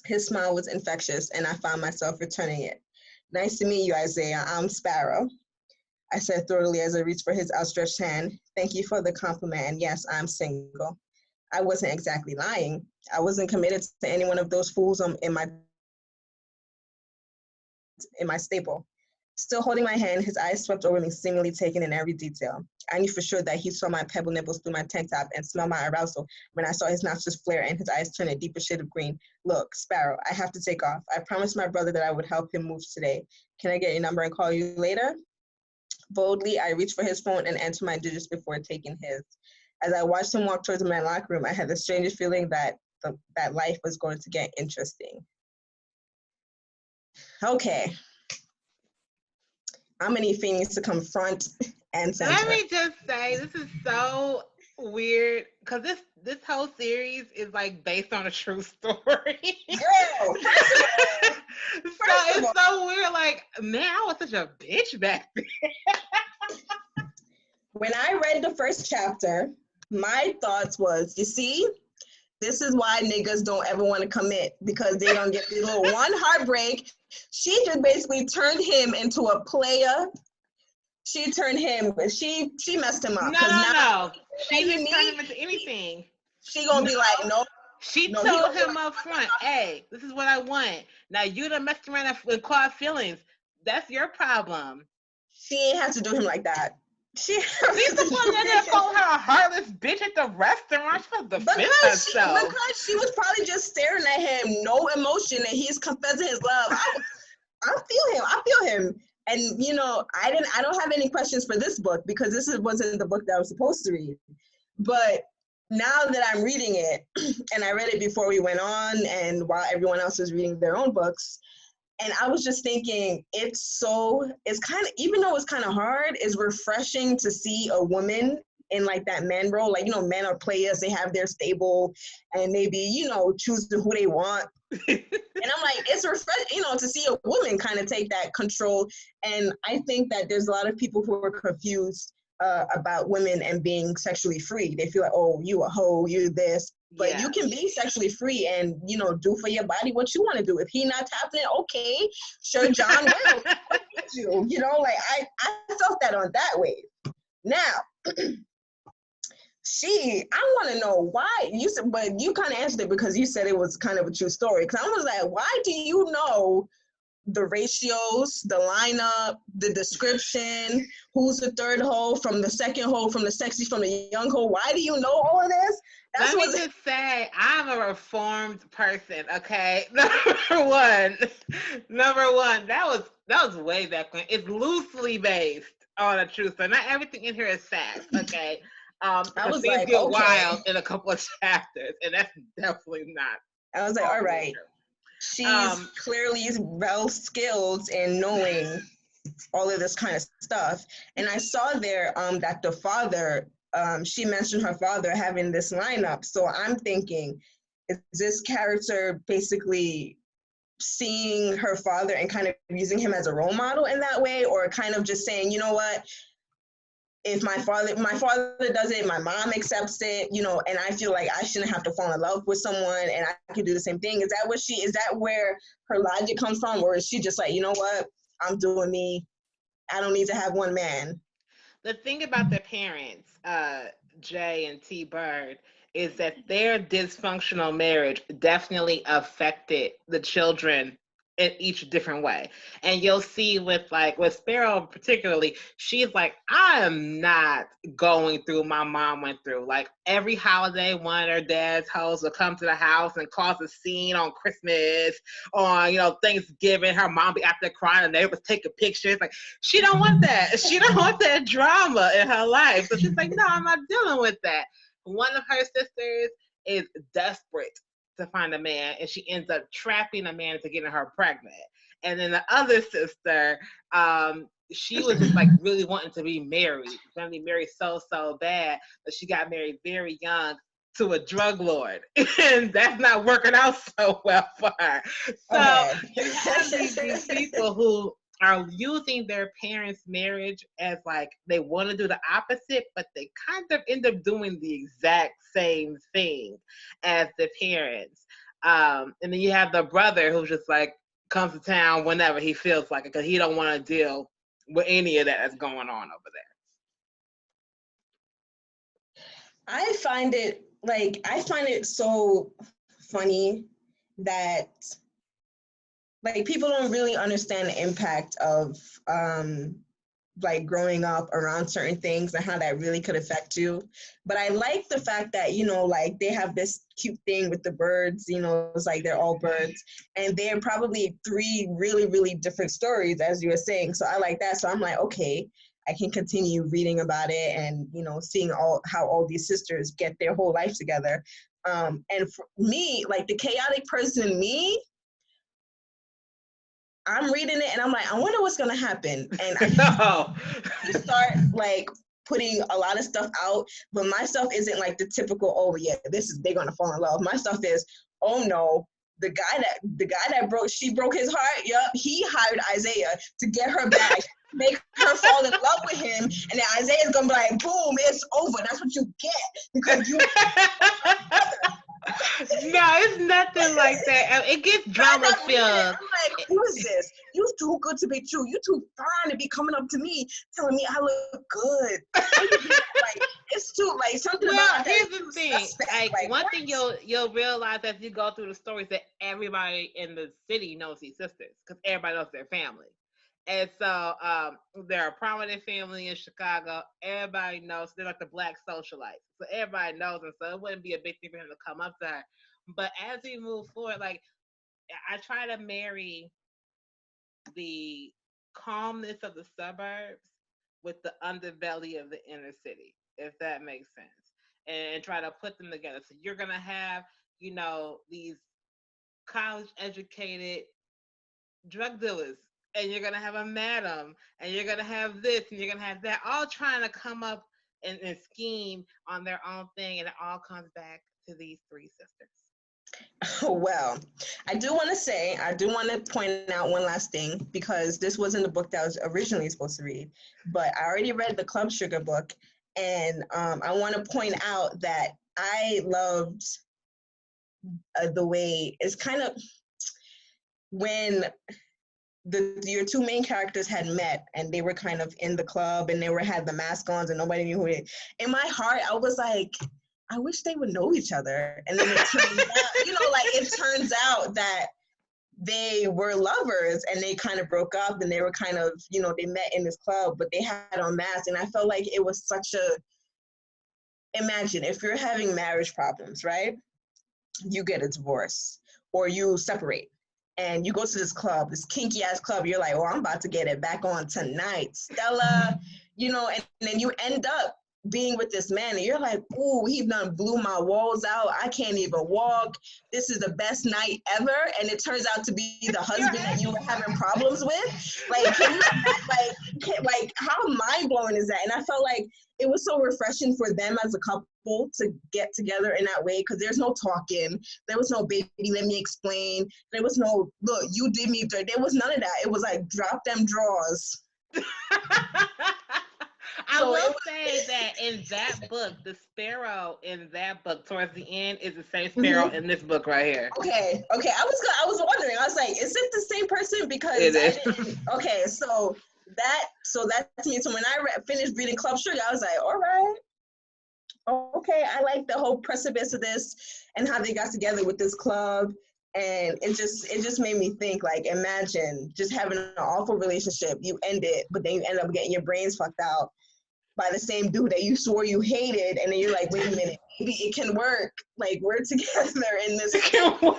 His smile was infectious, and I found myself returning it. Nice to meet you, Isaiah. I'm Sparrow, I said thoroughly as I reached for his outstretched hand. Thank you for the compliment, and yes, I'm single. I wasn't exactly lying. I wasn't committed to any one of those fools in my stable. Still holding my hand, his eyes swept over me, seemingly taking in every detail. I knew for sure that he saw my pebble nipples through my tank top and smelled my arousal when I saw his nostrils flare and his eyes turn a deeper shade of green. Look, Sparrow, I have to take off. I promised my brother that I would help him move today. Can I get your number and call you later? Boldly, I reached for his phone and entered my digits before taking his. As I watched him walk towards my locker room, I had the strangest feeling that life was going to get interesting. Okay. I'm gonna need Phoenix to come front and center. Let me just say, this is so weird because this whole series is like based on a true story. Girl, It's so weird. Like, man, I was such a bitch back then. When I read the first chapter, my thoughts was, you see, this is why niggas don't ever want to commit, because they're gonna get this little one heartbreak. She just basically turned him into a player. She turned him, she messed him up. No. She didn't turn him into anything. She gonna be like, no. She told him up front, hey, this is what I want. Now you done messed around and caught feelings. That's your problem. She ain't have to do him like that. She's the one that called her a heartless bitch at the restaurant. She was defend herself. Because she was probably just staring at him, no emotion, and he's confessing his love. I feel him. And you know, I don't have any questions for this book because this wasn't the book that I was supposed to read. But now that I'm reading it, and I read it before we went on, and while everyone else was reading their own books, and I was just thinking, it's kind of, even though it's kind of hard, it's refreshing to see a woman in like that man role. Like, you know, men are players, they have their stable, and maybe, you know, choose who they want. And I'm like, it's refreshing, you know, to see a woman kind of take that control. And I think that there's a lot of people who are confused about women and being sexually free. They feel like, oh, you a hoe, you this. But you can be sexually free and, you know, do for your body what you want to do. If he not tapping it, okay, sure, John will. You know, like I felt that on that wave. Now, I want to know why you said, but you kind of answered it because you said it was kind of a true story. Because I was like, why do you know the ratios, the lineup, the description, who's the third hoe from the second hoe, from the sexy, from the young hoe? Why do you know all of this? Let me just say, I'm a reformed person, okay? Number one, that was way back when. It's loosely based on a true story. Not everything in here is fact, okay? I was things like, get wild in a couple of chapters, and that's definitely not. I was like, all right. She's clearly well skilled in knowing all of this kind of stuff. And I saw there that the father, she mentioned her father having this lineup. So I'm thinking, is this character basically seeing her father and kind of using him as a role model in that way, or kind of just saying, you know what, if my father does it, my mom accepts it, you know, and I feel like I shouldn't have to fall in love with someone and I can do the same thing. Is that where her logic comes from? Or is she just like, you know what, I'm doing me, I don't need to have one man? The thing about their parents, Jay and T Bird, is that their dysfunctional marriage definitely affected the children in each different way. And you'll see with Sparrow particularly, she's like, I am not going through my mom went through. Like every holiday, one of her dad's hoes will come to the house and cause a scene on Christmas, on, you know, Thanksgiving. Her mom be out there crying and neighbors taking pictures. Like, she don't want that. She don't want that drama in her life. So she's like, no, I'm not dealing with that. One of her sisters is desperate to find a man, and she ends up trapping a man into getting her pregnant. And then the other sister, she was just like really wanting to be married. She wanted to be married so bad that she got married very young to a drug lord, and that's not working out so well for her. So you have these people who are using their parents' marriage as like they want to do the opposite, but they kind of end up doing the exact same thing as the parents. And then you have the brother who's just like comes to town whenever he feels like it because he don't want to deal with any of that that's going on over there. I find it so funny that like people don't really understand the impact of like growing up around certain things and how that really could affect you. But I like the fact that, you know, like they have this cute thing with the birds, you know, it's like they're all birds, and they're probably 3 really, really different stories, as you were saying. So I like that. So I'm like, okay, I can continue reading about it and, you know, seeing how all these sisters get their whole life together. And for me, like the chaotic person in me, I'm reading it and I'm like, I wonder what's gonna happen. And I No. start like putting a lot of stuff out, but my stuff isn't like the typical, oh yeah, they're gonna fall in love. My stuff is, oh no, the guy that broke his heart, yep, he hired Isaiah to get her back, make her fall in love with him, and then Isaiah's gonna be like, boom, it's over. That's what you get because you No, it's nothing like that. It gets drama filled. I'm like, who is this? You too good to be true. You too fine to be coming up to me telling me I look good. Like, it's too like something Well, about that. here's the thing. Suspect. Like one what? thing you'll realize as you go through the stories that everybody in the city knows these sisters because everybody knows their family. And so they're a prominent family in Chicago. Everybody knows they're like the black socialites. So everybody knows them. So it wouldn't be a big thing for him to come up to her. But as we move forward, like I try to marry the calmness of the suburbs with the underbelly of the inner city, if that makes sense. And try to put them together. So you're gonna have, these college educated drug dealers, and you're gonna have a madam, and you're gonna have this, and you're gonna have that, all trying to come up and scheme on their own thing, and it all comes back to these three sisters. Well, I do want to point out one last thing, because this wasn't the book that I was originally supposed to read, but I already read the Club Sugar book, and I want to point out that I loved the way it's kind of when your two main characters had met and they were kind of in the club and had the mask on and nobody knew who it. In my heart, I was like, I wish they would know each other. And then it turns out, it turns out that they were lovers and they kind of broke up and they were kind of, they met in this club, but they had on masks. And I felt like it was imagine if you're having marriage problems, right? You get a divorce or you separate and you go to this club, this kinky ass club. You're like, oh, I'm about to get it back on tonight, Stella, and then you end up being with this man and you're like, ooh, he done blew my walls out. I can't even walk. This is the best night ever. And it turns out to be the husband that you were having problems with. Like, how mind blowing is that? And I felt like it was so refreshing for them as a couple to get together in that way, because there's no talking. There was no baby, let me explain. There was no, look, you did me dirty. There was none of that. It was like, drop them drawers. I will say that in that book, the sparrow in that book towards the end is the same sparrow in this book right here. Okay. I was wondering. I was like, is it the same person? Because it is. Okay, so that's me. So when I finished reading Club Sugar, I was like, all right. Okay, I like the whole precipice of this and how they got together with this club. And it just made me think, like, imagine just having an awful relationship. You end it, but then you end up getting your brains fucked out by the same dude that you swore you hated. And then you're like, wait a minute, maybe it can work. Like, we're together in this. It can work.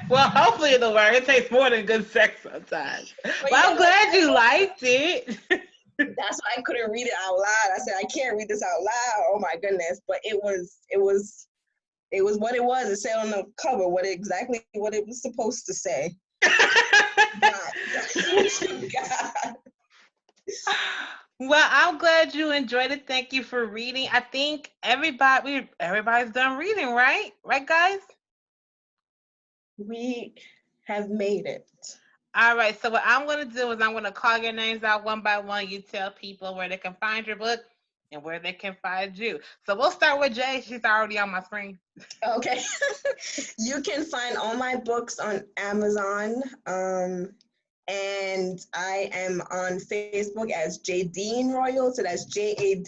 Well, hopefully it'll work. It takes more than good sex sometimes. But I'm glad you liked it. That's why I couldn't read it out loud. I said, I can't read this out loud. Oh my goodness. But it was what it was. It said on the cover what it was supposed to say. God. Well, I'm glad you enjoyed it. Thank you for reading. I think everybody's done reading, right? Right, guys? We have made it. All right. So what I'm going to do is I'm going to call your names out one by one. You tell people where they can find your book and where they can find you. So we'll start with Jade. She's already on my screen. Okay. You can find all my books on Amazon. And I am on Facebook as Jadine Royal. So that's Jadine.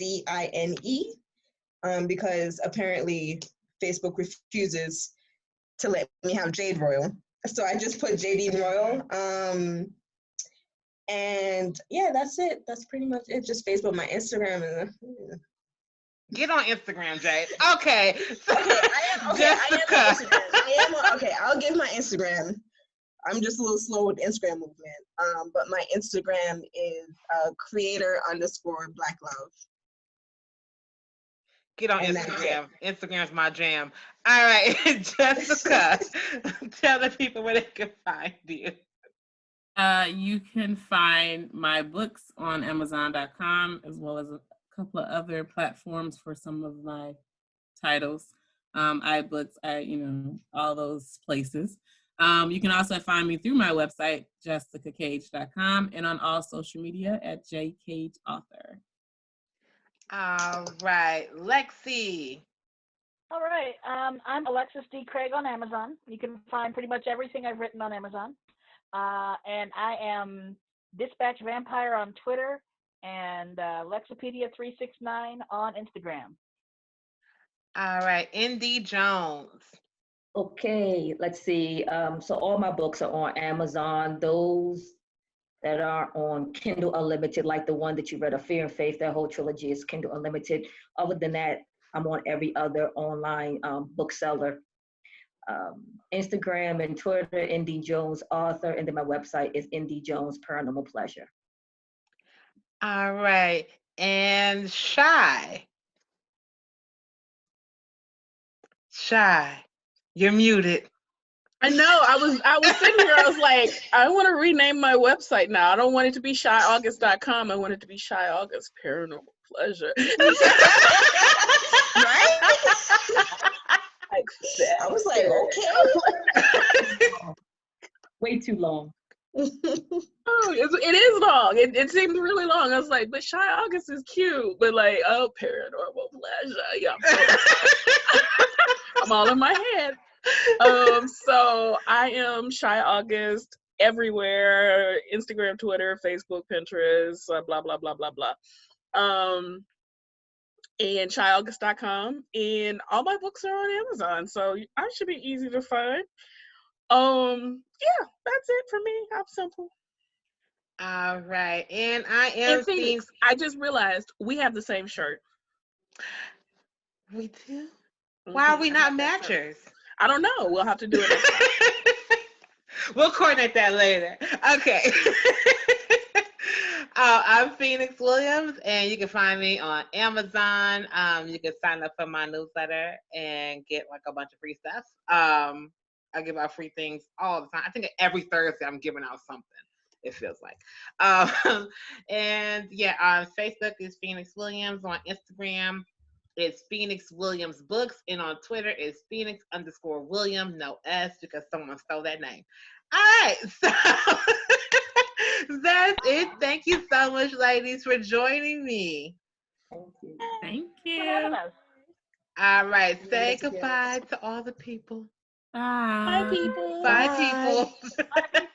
Because apparently Facebook refuses to let me have Jade Royal. So I just put Jadine Royal. And yeah, that's it. That's pretty much it. Just Facebook, my Instagram. And Get on Instagram, Jade. Okay. So, I'll give my Instagram. I'm just a little slow with Instagram movement. But my Instagram is creator_Black Love. Get on And that's Instagram. Instagram's my jam. All right, Jessica, tell the people where they can find you. You can find my books on Amazon.com as well as a couple of other platforms for some of my titles. iBooks, all those places. You can also find me through my website, jessicacage.com, and on all social media at jcageauthor. All right, Lexi. All right. I'm Alexis D. Craig on Amazon. You can find pretty much everything I've written on Amazon. And I am Dispatch Vampire on Twitter and Lexipedia369 on Instagram. All right, Indy Jones. Okay, let's see. So all my books are on Amazon. Those that are on Kindle Unlimited, like the one that you read, of Fear and Faith, that whole trilogy is Kindle Unlimited. Other than that, I'm on every other online bookseller. Instagram and Twitter, Indy Jones Author, and then my website is Indy Jones Paranormal Pleasure. All right, and Shai. Shai, you're muted. I know. I was sitting here. I was like, I want to rename my website now. I don't want it to be ShyAugust.com. I want it to be Shai August Paranormal Pleasure. Right? Like that. I was like, okay. Way too long. Oh, it is long. It seems really long. I was like, but Shai August is cute. But like, oh, Paranormal Pleasure. Yeah, I'm all in my head. So I am Shai August everywhere: Instagram, Twitter, Facebook, Pinterest, blah blah blah blah blah. And ShyAugust.com, and all my books are on Amazon, so I should be easy to find. Yeah, that's it for me. I'm simple. All right, and I am And Phoenix, I just realized we have the same shirt. We do. Why are we not matchers? I don't know. We'll have to do it next time. We'll coordinate that later. Okay. I'm Phoenix Williams, and you can find me on Amazon. You can sign up for my newsletter and get like a bunch of free stuff. I give out free things all the time. I think every Thursday I'm giving out something. It feels like. And yeah, on Facebook is Phoenix Williams. On Instagram, it's Phoenix Williams Books, and on Twitter it's Phoenix_William, no S, because someone stole that name. All right, so that's it. Thank you so much, ladies, for joining me. Thank you. Thank For having you. us. All right, say goodbye to all the people. Bye. Bye, people. Bye, Bye. people. Bye, people.